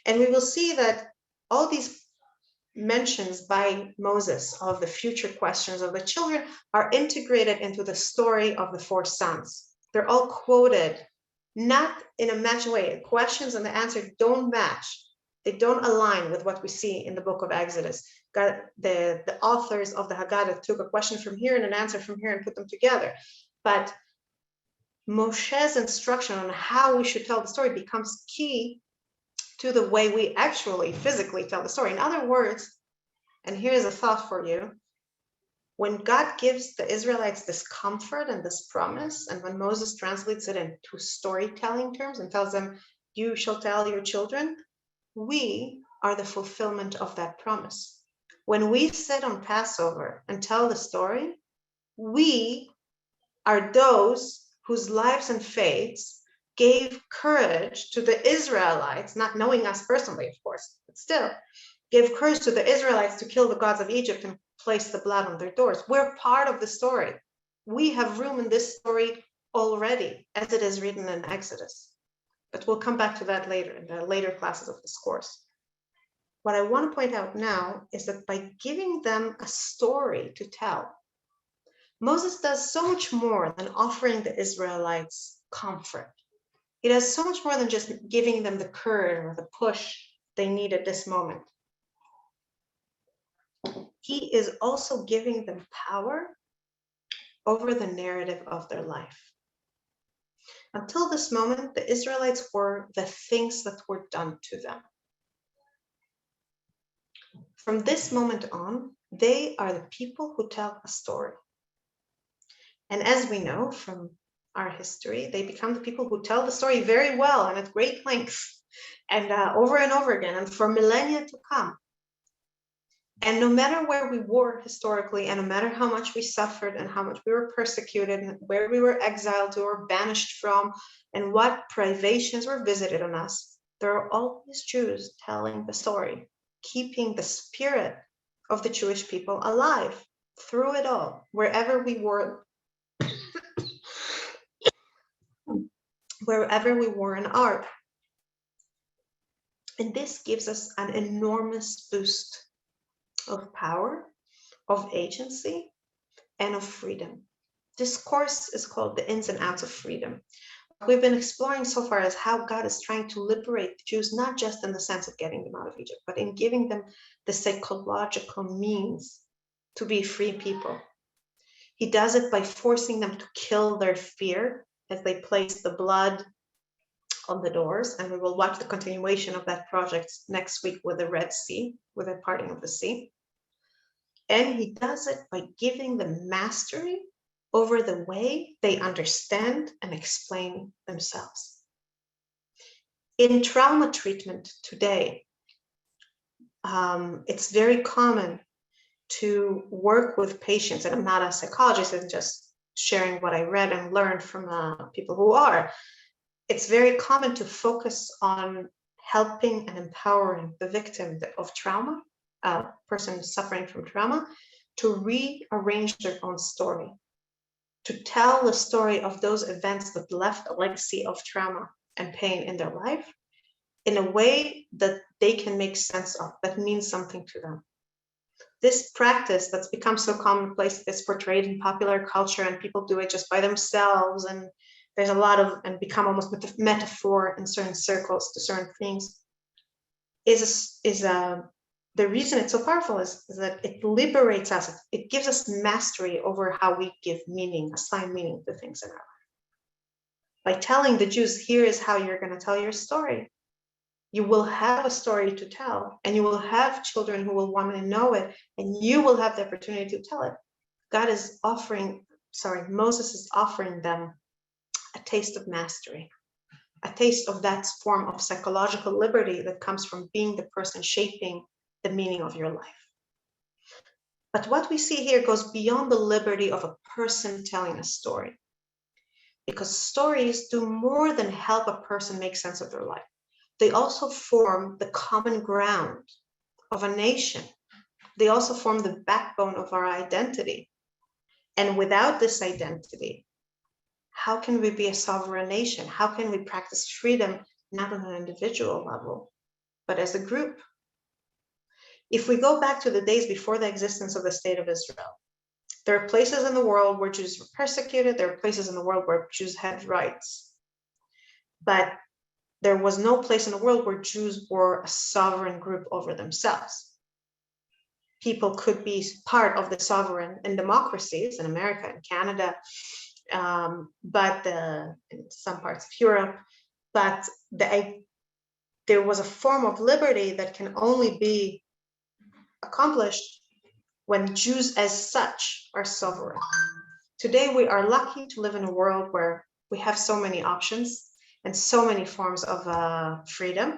And we will see that all these mentions by Moses of the future questions of the children are integrated into the story of the 4 sons. They're all quoted, not in a matching way. The questions and the answers don't match. They don't align with what we see in the book of Exodus. God, the authors of the Haggadah took a question from here and an answer from here and put them together. But Moshe's instruction on how we should tell the story becomes key to the way we actually physically tell the story. In other words, and here's a thought for you, when God gives the Israelites this comfort and this promise, and when Moses translates it into storytelling terms and tells them, you shall tell your children, we are the fulfillment of that promise. When we sit on Passover and tell the story, we are those whose lives and faiths gave courage to the Israelites, not knowing us personally, of course, but still, gave courage to the Israelites to kill the gods of Egypt and place the blood on their doors. We're part of the story. We have room in this story already, as it is written in Exodus. But we'll come back to that later in the later classes of this course. What I want to point out now is that by giving them a story to tell, Moses does so much more than offering the Israelites comfort. He does so much more than just giving them the courage or the push they need at this moment. He is also giving them power over the narrative of their life. Until this moment, the Israelites were the things that were done to them. From this moment on, they are the people who tell a story. And as we know from our history, they become the people who tell the story very well and at great length and over again and for millennia to come. And no matter where we were historically, and no matter how much we suffered and how much we were persecuted, and where we were exiled to or banished from, and what privations were visited on us, there are always Jews telling the story, keeping the spirit of the Jewish people alive through it all, wherever we were, and are. And this gives us an enormous boost of power, of agency, and of freedom. This course is called The Ins and Outs of Freedom. What we've been exploring so far is how God is trying to liberate the Jews, not just in the sense of getting them out of Egypt, but in giving them the psychological means to be free people. He does it by forcing them to kill their fear as they place the blood on the doors, and we will watch the continuation of that project next week with the Red Sea, with the parting of the sea. And he does it by giving them mastery over the way they understand and explain themselves. In trauma treatment today, it's very common to work with patients, and I'm not a psychologist, I'm just sharing what I read and learned from people who are. It's very common to focus on helping and empowering the victim of trauma, a person suffering from trauma, to rearrange their own story, to tell the story of those events that left a legacy of trauma and pain in their life in a way that they can make sense of, that means something to them. This practice that's become so commonplace is portrayed in popular culture, and people do it just by themselves, and there's a lot of, and become almost metaphor in certain circles to certain things, the reason it's so powerful is that it liberates us. It gives us mastery over how we give meaning, assign meaning to things in our life. By telling the Jews, here is how you're going to tell your story. You will have a story to tell, and you will have children who will want to know it, and you will have the opportunity to tell it. Moses is offering them a taste of mastery, a taste of that form of psychological liberty that comes from being the person shaping the meaning of your life. But what we see here goes beyond the liberty of a person telling a story, because stories do more than help a person make sense of their life. They also form the common ground of a nation. They also form the backbone of our identity. And without this identity, how can we be a sovereign nation? How can we practice freedom, not on an individual level, but as a group? If we go back to the days before the existence of the state of Israel, there are places in the world where Jews were persecuted. There are places in the world where Jews had rights. But there was no place in the world where Jews were a sovereign group over themselves. People could be part of the sovereign in democracies in America and Canada, in some parts of Europe, but there was a form of liberty that can only be accomplished when Jews as such are sovereign. Today, we are lucky to live in a world where we have so many options and so many forms of freedom.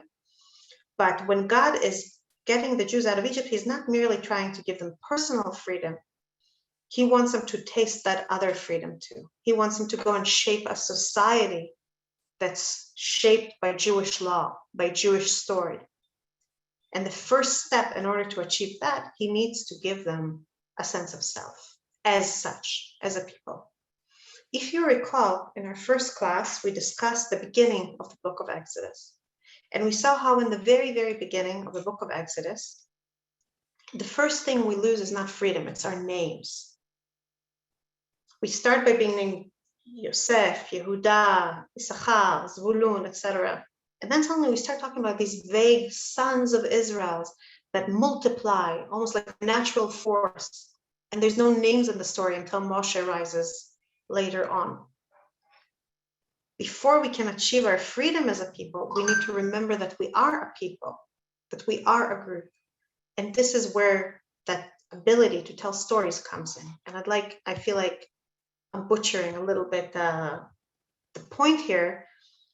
But when God is getting the Jews out of Egypt, he's not merely trying to give them personal freedom. He wants them to taste that other freedom too. He wants them to go and shape a society that's shaped by Jewish law, by Jewish story. And the first step in order to achieve that, he needs to give them a sense of self as such, as a people. If you recall, in our first class, we discussed the beginning of the book of Exodus. And we saw how in the very, very beginning of the book of Exodus, the first thing we lose is not freedom, it's our names. We start by being named Yosef, Yehuda, Issachar, Zvulun, etc. And then suddenly we start talking about these vague sons of Israel that multiply almost like a natural force. And there's no names in the story until Moshe rises later on. Before we can achieve our freedom as a people, we need to remember that we are a people, that we are a group. And this is where that ability to tell stories comes in. And I feel like I'm butchering a little bit the point here.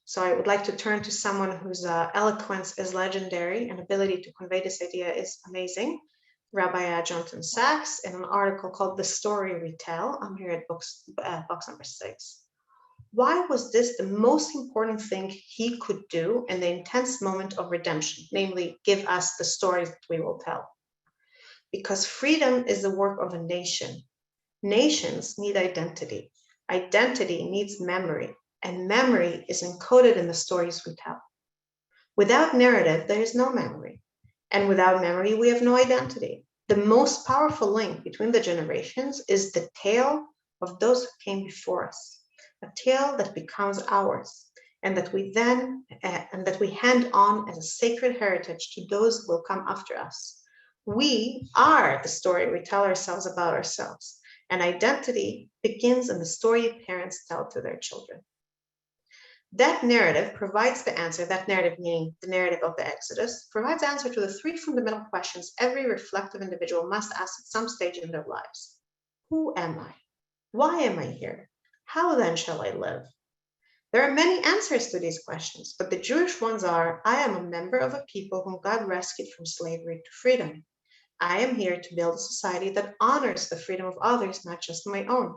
So I would like to turn to someone whose eloquence is legendary and ability to convey this idea is amazing. Rabbi Jonathan Sachs in an article called The Story We Tell. I'm here at box number 6. Why was this the most important thing he could do in the intense moment of redemption, namely give us the stories that we will tell? Because freedom is the work of a nation. Nations need identity. Identity needs memory, and memory is encoded in the stories we tell. Without narrative, there is no memory. And without memory, we have no identity. The most powerful link between the generations is the tale of those who came before us, a tale that becomes ours, and that we hand on as a sacred heritage to those who will come after us. We are the story we tell ourselves about ourselves, and identity begins in the story parents tell to their children. That narrative provides the answer, that narrative meaning the narrative of the Exodus, provides answer to the 3 fundamental questions every reflective individual must ask at some stage in their lives. Who am I? Why am I here? How then shall I live? There are many answers to these questions, but the Jewish ones are, I am a member of a people whom God rescued from slavery to freedom. I am here to build a society that honors the freedom of others, not just my own.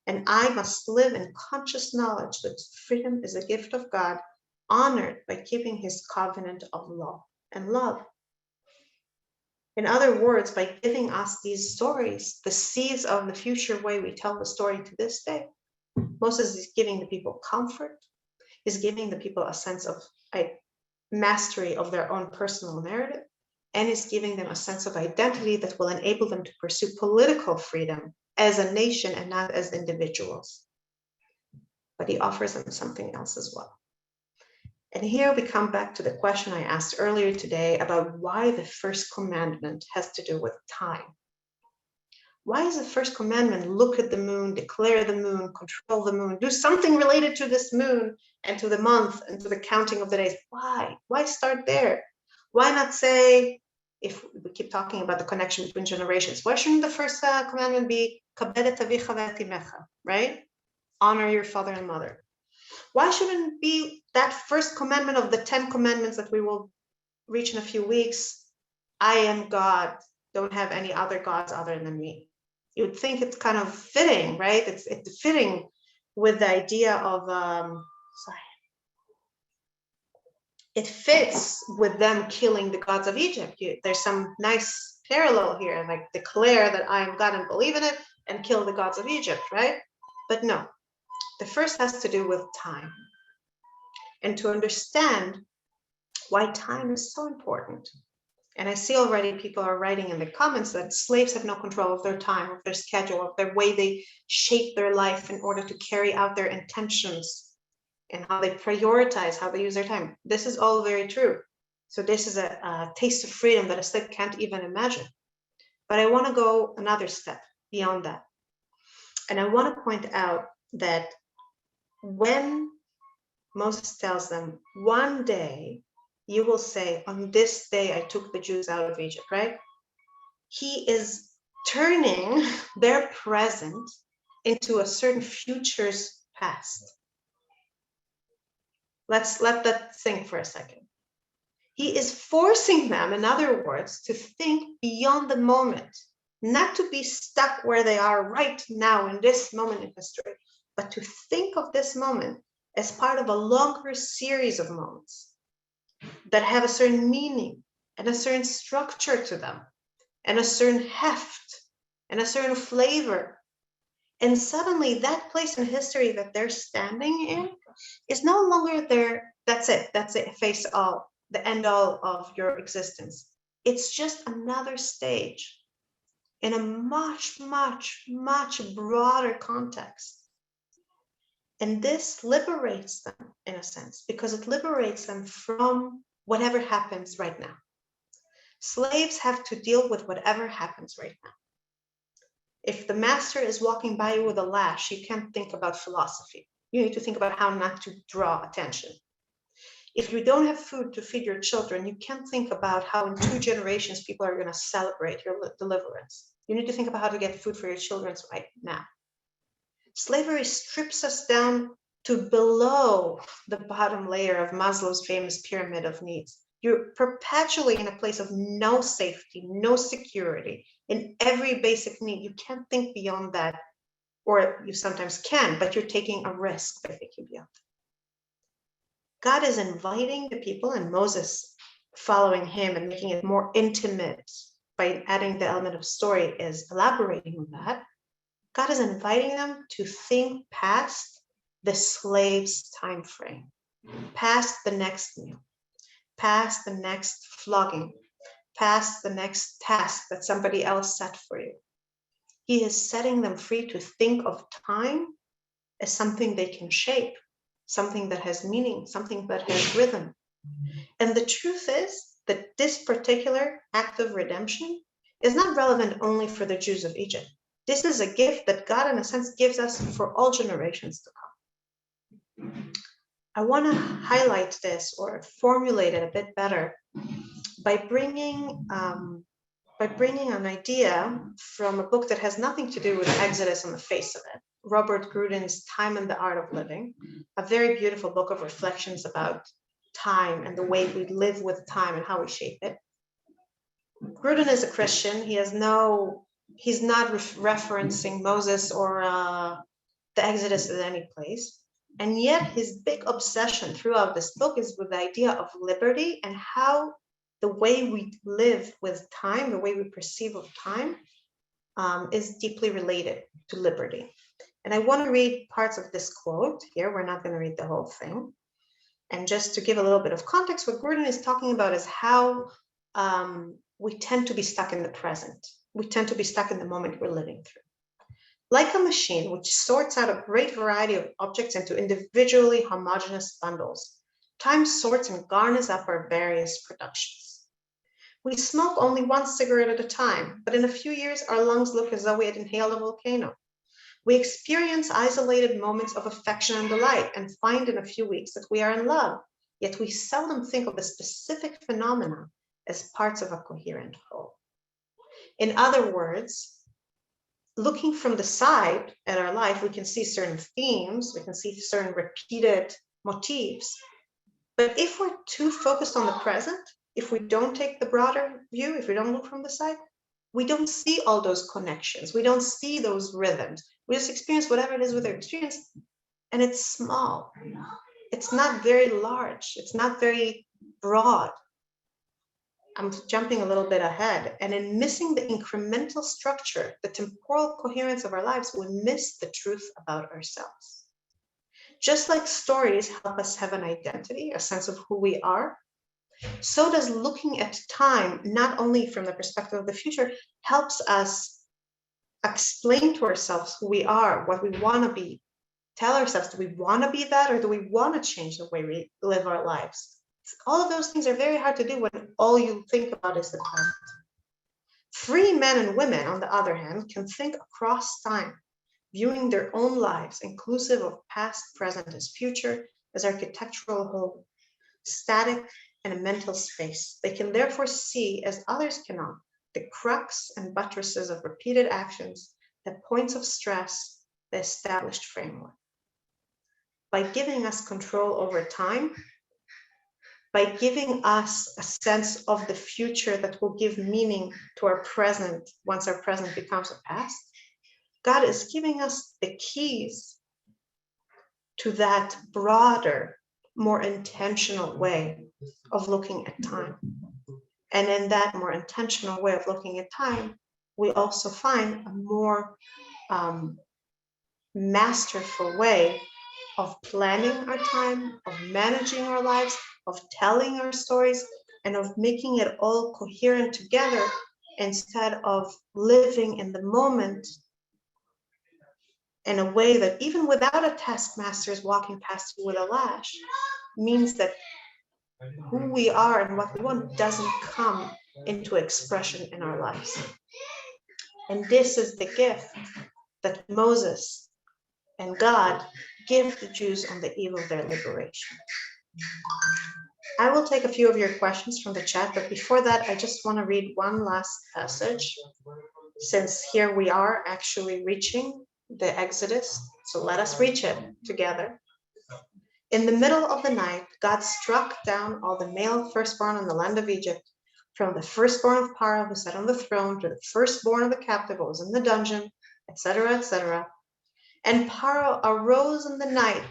And I must live in conscious knowledge that freedom is a gift of God, honored by keeping his covenant of law and love. In other words, by giving us these stories, the seeds of the future way we tell the story to this day, Moses is giving the people comfort, is giving the people a sense of mastery of their own personal narrative, and is giving them a sense of identity that will enable them to pursue political freedom as a nation and not as individuals. But he offers them something else as well. And here we come back to the question I asked earlier today about why the first commandment has to do with time. Why is the first commandment look at the moon, declare the moon, control the moon, do something related to this moon and to the month and to the counting of the days? Why? Why start there? Why not say, if we keep talking about the connection between generations, why shouldn't the first commandment be kabed et avicha ve'et imecha, right? Honor your father and mother. Why shouldn't it be that first commandment of the 10 commandments that we will reach in a few weeks? I am God, don't have any other gods other than me. You would think it's kind of fitting, right? It's fitting with the idea of, it fits with them killing the gods of Egypt. There's some nice parallel here, like declare that I am God and believe in it and kill the gods of Egypt, right? But no, the first has to do with time. And to understand why time is so important. And I see already people are writing in the comments that slaves have no control of their time, of their schedule, of their way they shape their life in order to carry out their intentions and how they prioritize, how they use their time. This is all very true. So this is a taste of freedom that a slave can't even imagine. But I want to go another step beyond that. And I want to point out that when Moses tells them, one day you will say, on this day I took the Jews out of Egypt, right? He is turning their present into a certain future's past. Let's let that sink for a second. He is forcing them, in other words, to think beyond the moment, not to be stuck where they are right now in this moment in history, but to think of this moment as part of a longer series of moments that have a certain meaning and a certain structure to them and a certain heft and a certain flavor. And suddenly that place in history that they're standing in is no longer there. That's it, face all, the end all of your existence. It's just another stage in a much, much, much broader context. And this liberates them in a sense, because it liberates them from whatever happens right now. Slaves have to deal with whatever happens right now. If the master is walking by you with a lash, you can't think about philosophy. You need to think about how not to draw attention. If you don't have food to feed your children, you can't think about how in 2 generations people are going to celebrate your deliverance. You need to think about how to get food for your children right now. Slavery strips us down to below the bottom layer of Maslow's famous pyramid of needs. You're perpetually in a place of no safety, no security in every basic need. You can't think beyond that, or you sometimes can, but you're taking a risk by thinking beyond that. God is inviting the people, and Moses following him and making it more intimate by adding the element of story is elaborating on that. God is inviting them to think past the slave's time frame, past the next meal, past the next flogging, past the next task that somebody else set for you. He is setting them free to think of time as something they can shape, something that has meaning, something that has rhythm. And the truth is that this particular act of redemption is not relevant only for the Jews of Egypt. This is a gift that God, in a sense, gives us for all generations to come. I want to highlight this or formulate it a bit better by bringing an idea from a book that has nothing to do with Exodus on the face of it. Robert Gruden's Time and the Art of Living, a very beautiful book of reflections about time and the way we live with time and how we shape it. Gruden is a Christian. He's not referencing Moses or the Exodus in any place. And yet his big obsession throughout this book is with the idea of liberty and how the way we live with time, the way we perceive of time, is deeply related to liberty. And I want to read parts of this quote here. We're not going to read the whole thing. And just to give a little bit of context, what Gruden is talking about is how we tend to be stuck in the present. We tend to be stuck in the moment we're living through. Like a machine which sorts out a great variety of objects into individually homogeneous bundles, time sorts and garners up our various productions. We smoke only one cigarette at a time, but in a few years, our lungs look as though we had inhaled a volcano. We experience isolated moments of affection and delight and find in a few weeks that we are in love, yet we seldom think of the specific phenomena as parts of a coherent whole. In other words, looking from the side at our life, we can see certain themes, we can see certain repeated motifs. But if we're too focused on the present, if we don't take the broader view, if we don't look from the side, we don't see all those connections. We don't see those rhythms. We just experience whatever it is with our experience, and it's small. It's not very large. It's not very broad. I'm jumping a little bit ahead, and in missing the incremental structure, the temporal coherence of our lives, we miss the truth about ourselves. Just like stories help us have an identity, a sense of who we are, so does looking at time, not only from the perspective of the future, helps us explain to ourselves who we are, what we want to be, tell ourselves, do we want to be that, or do we want to change the way we live our lives? All of those things are very hard to do when all you think about is the present. Free men and women, on the other hand, can think across time, viewing their own lives, inclusive of past, present, as future, as architectural whole, static, and a mental space. They can therefore see, as others cannot, the crux and buttresses of repeated actions, the points of stress, the established framework. By giving us control over time, by giving us a sense of the future that will give meaning to our present once our present becomes a past, God is giving us the keys to that broader, more intentional way of looking at time. And in that more intentional way of looking at time, we also find a more masterful way of planning our time, of managing our lives, of telling our stories, and of making it all coherent together instead of living in the moment in a way that even without a taskmaster is walking past you with a lash, means that who we are and what we want doesn't come into expression in our lives. And this is the gift that Moses and God give the Jews on the eve of their liberation. I will take a few of your questions from the chat, but before that, I just want to read one last passage, since here we are actually reaching the Exodus. So let us reach it together. In the middle of the night, God struck down all the male firstborn in the land of Egypt, from the firstborn of Pharaoh who sat on the throne to the firstborn of the captive who was in the dungeon, etc., etc. And Pharaoh arose in the night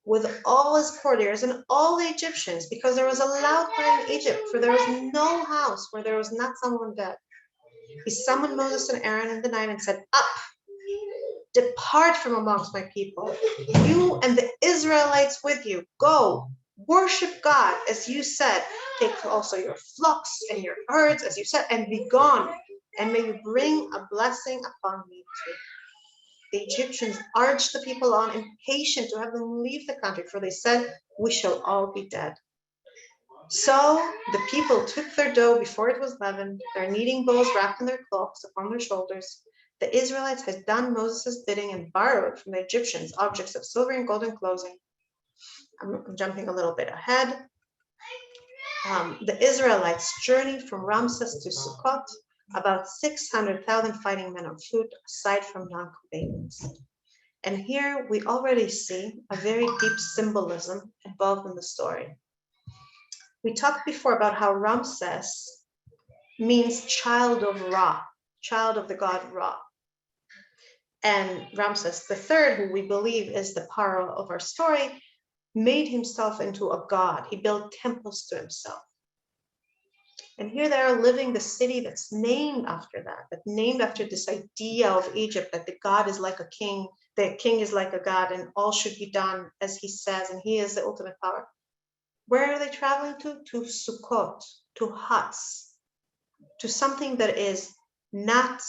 with all his courtiers and all the Egyptians, because there was a loud cry in Egypt, for there was no house where there was not someone dead. He summoned Moses and Aaron in the night and said, "Up, depart from amongst my people, you and the Israelites with you. Go, worship God, as you said. Take also your flocks and your herds, as you said, and be gone, and may you bring a blessing upon me too." The Egyptians urged the people on, impatient to have them leave the country, for they said, "We shall all be dead." So the people took their dough before it was leavened, their kneading bowls wrapped in their cloaks upon their shoulders. The Israelites had done Moses' bidding and borrowed from the Egyptians objects of silver and gold and clothing. I'm jumping a little bit ahead. The Israelites' journey from Ramses to Sukkot, about 600,000 fighting men on foot, aside from non-combatants. And here we already see a very deep symbolism involved in the story. We talked before about how Ramses means child of Ra, child of the god Ra. And Ramses III, who we believe is the Pharaoh of our story, made himself into a god. He built temples to himself. And here they are living the city that's named after that, that's named after this idea of Egypt, that the god is like a king, the king is like a god, and all should be done as he says, and he is the ultimate power. Where are they traveling to? To Sukkot, to huts, to something that is not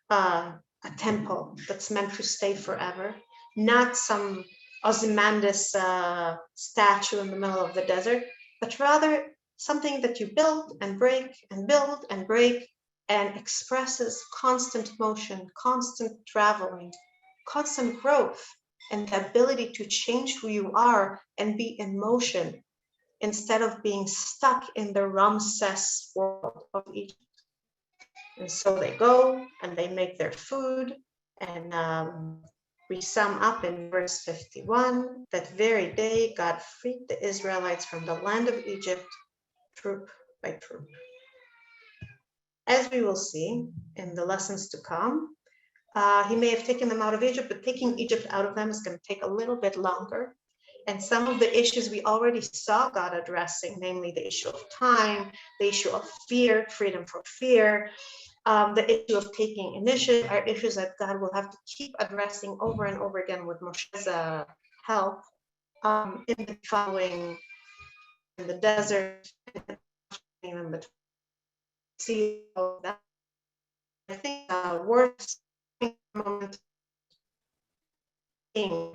a temple that's meant to stay forever, not some Ozymandias statue in the middle of the desert, but rather something that you build and break and build and break, and expresses constant motion, constant traveling, constant growth, and the ability to change who you are and be in motion instead of being stuck in the Ramses world of Egypt. And so they go and they make their food, and we sum up in verse 51, that very day God freed the Israelites from the land of Egypt, troop by troop. As we will see in the lessons to come, he may have taken them out of Egypt, but taking Egypt out of them is going to take a little bit longer. And some of the issues we already saw God addressing, namely the issue of time, the issue of fear, freedom from fear, the issue of taking initiative, are issues that God will have to keep addressing over and over again with Moshe's help in the following, in the desert, in the sea. I think worth moment in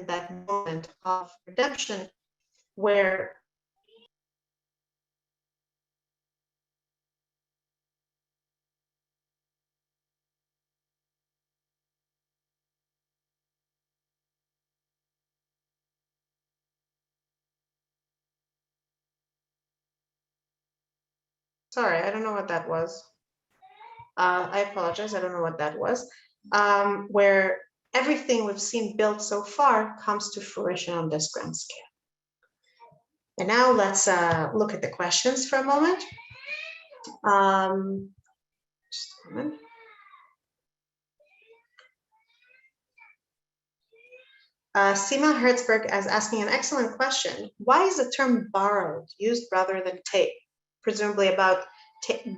that moment of redemption, where sorry, I don't know what that was. I apologize, I don't know what that was. Where everything we've seen built so far comes to fruition on this grand scale. And now let's look at the questions for a moment. Just a moment. Sima Hertzberg is asking an excellent question. Why is the term borrowed used rather than take? Presumably about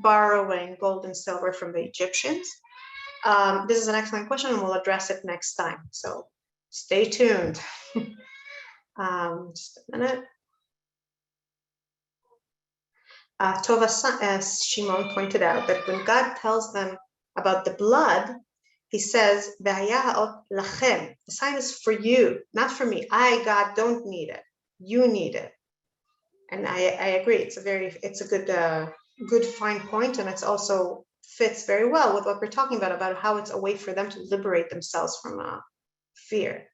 borrowing gold and silver from the Egyptians. This is an excellent question, and we'll address it next time. So stay tuned. Just a minute. Tova, as Shimon pointed out, that when God tells them about the blood, he says, lachem. The sign is for you, not for me. I, God, don't need it. You need it. And I agree. It's a good fine point, and it's also fits very well with what we're talking about how it's a way for them to liberate themselves from fear.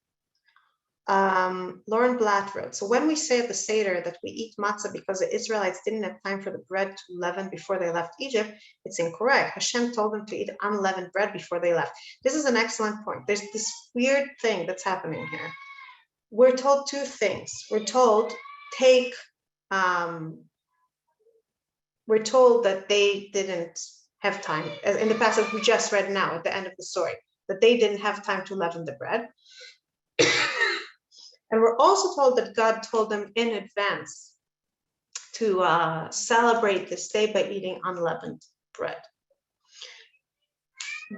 Lauren Blatt wrote, so when we say at the Seder that we eat matzah because the Israelites didn't have time for the bread to leaven before they left Egypt, it's incorrect. Hashem told them to eat unleavened bread before they left. This is an excellent point. There's this weird thing that's happening here. We're told two things. We're told we're told that they didn't have time, as in the passage we just read now at the end of the story, that they didn't have time to leaven the bread. And we're also told that God told them in advance to celebrate this day by eating unleavened bread.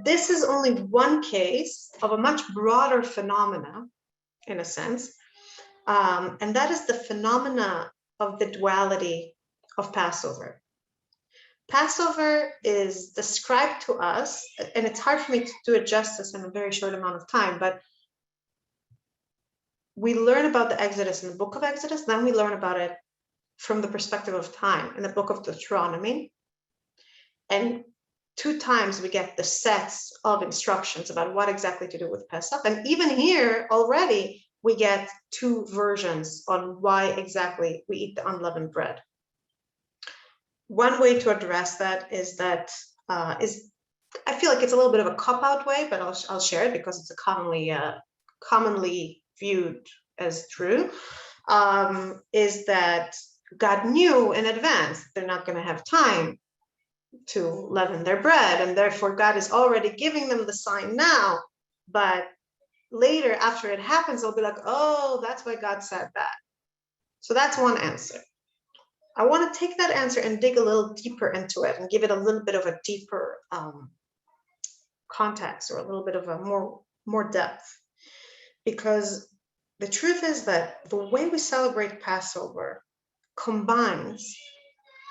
This is only one case of a much broader phenomena, in a sense, and that is the phenomena of the duality of Passover. Passover is described to us, and it's hard for me to do it justice in a very short amount of time, but we learn about the Exodus in the book of Exodus, then we learn about it from the perspective of time in the book of Deuteronomy. And 2 times we get the sets of instructions about what exactly to do with Pesach. And even here already, we get 2 versions on why exactly we eat the unleavened bread. One way to address that is I feel like it's a little bit of a cop-out way, but I'll share it because it's a commonly viewed as true, is that God knew in advance they're not going to have time to leaven their bread, and therefore God is already giving them the sign now, but later after it happens they'll be like, oh, that's why God said that. So that's one answer. I want to take that answer and dig a little deeper into it and give it a little bit of a deeper context, or a little bit of a more depth. Because the truth is that the way we celebrate Passover combines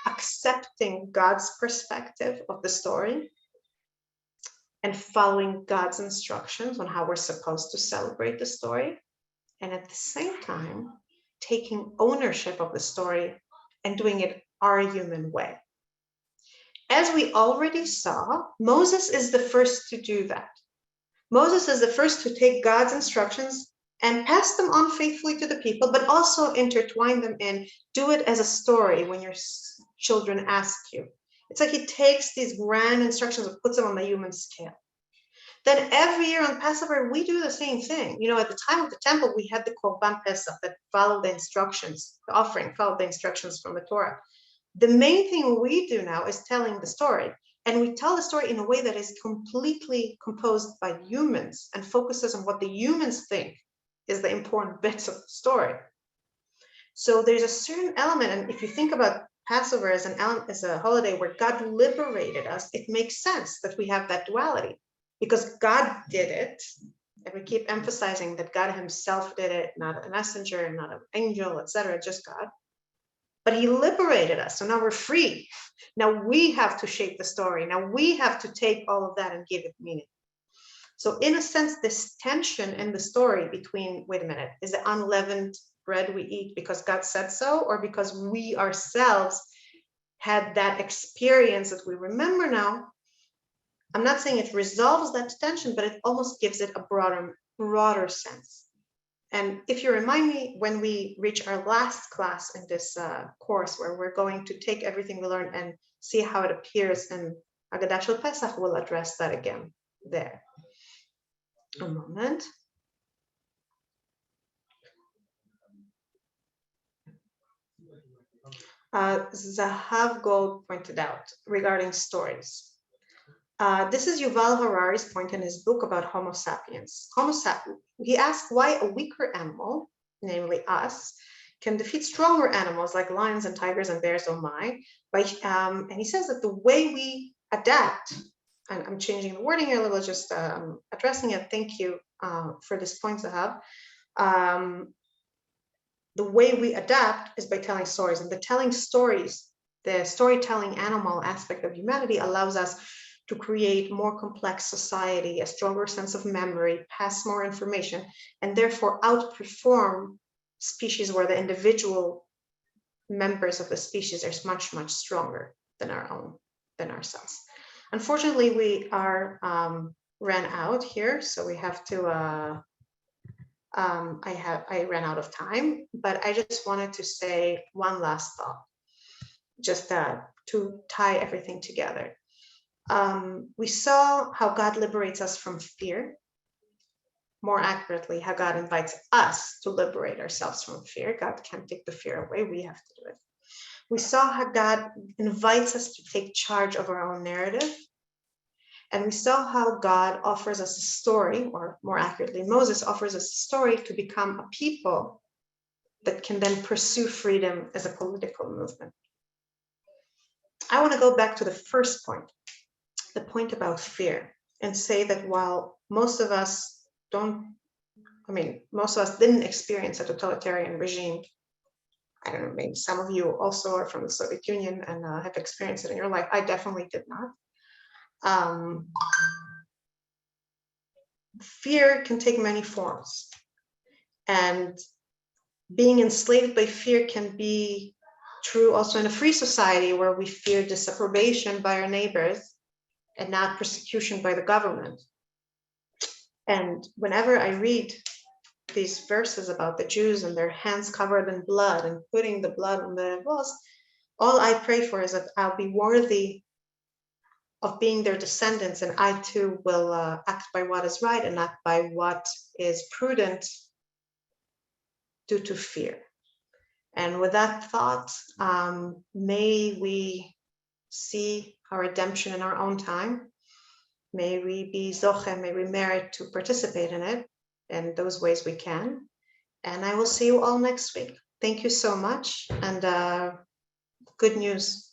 accepting God's perspective of the story and following God's instructions on how we're supposed to celebrate the story, and at the same time taking ownership of the story and doing it our human way. As we already saw, Moses is the first to do that. Moses is the first to take God's instructions and pass them on faithfully to the people, but also intertwine them in, do it as a story when your children ask you. It's like he takes these grand instructions and puts them on the human scale. Then every year on Passover, we do the same thing. You know, at the time of the temple, we had the Korban Pesach that followed the instructions, the offering followed the instructions from the Torah. The main thing we do now is telling the story. And we tell the story in a way that is completely composed by humans and focuses on what the humans think is the important bits of the story. So there's a certain element, and if you think about Passover as a holiday where God liberated us, it makes sense that we have that duality, because God did it, and we keep emphasizing that God himself did it, not a messenger, not an angel, etc., just God. But he liberated us, so now we're free. Now we have to shape the story. Now we have to take all of that and give it meaning. So in a sense, this tension in the story between, wait a minute, is the unleavened bread we eat because God said so, or because we ourselves had that experience that we remember now? I'm not saying it resolves that tension, but it almost gives it a broader sense. And if you remind me, when we reach our last class in this course, where we're going to take everything we learned and see how it appears in Untitled Pesach, we'll address that again there. A moment. Zahav Gold pointed out regarding stories. This is Yuval Harari's point in his book about Homo sapiens. He asked why a weaker animal, namely us, can defeat stronger animals like lions and tigers and bears, oh my. And he says that the way we adapt I'm changing the wording here a little, just addressing it. Thank you for this point to have. The way we adapt is by telling stories, and the telling stories, the storytelling animal aspect of humanity allows us to create more complex society, a stronger sense of memory, pass more information, and therefore outperform species where the individual members of the species are much, much stronger than ourselves. Unfortunately, we are ran out here, so we have to, I ran out of time, but I just wanted to say one last thought, just to tie everything together. We saw how God liberates us from fear. More accurately, how God invites us to liberate ourselves from fear. God can't take the fear away, we have to do it. We saw how God invites us to take charge of our own narrative. And we saw how God offers us a story, or more accurately, Moses offers us a story to become a people that can then pursue freedom as a political movement. I want to go back to the first point, the point about fear, and say that while most of us didn't experience a totalitarian regime. I don't know, maybe some of you also are from the Soviet Union and have experienced it in your life. I definitely did not. Fear can take many forms, and being enslaved by fear can be true also in a free society where we fear disapprobation by our neighbors and not persecution by the government. And whenever I read these verses about the Jews and their hands covered in blood and putting the blood on the walls, all I pray for is that I'll be worthy of being their descendants, and I too will act by what is right and not by what is prudent due to fear. And with that thought, may we see our redemption in our own time. May we be zoche, may we merit to participate in it in those ways we can. And I will see you all next week. Thank you so much, and good news.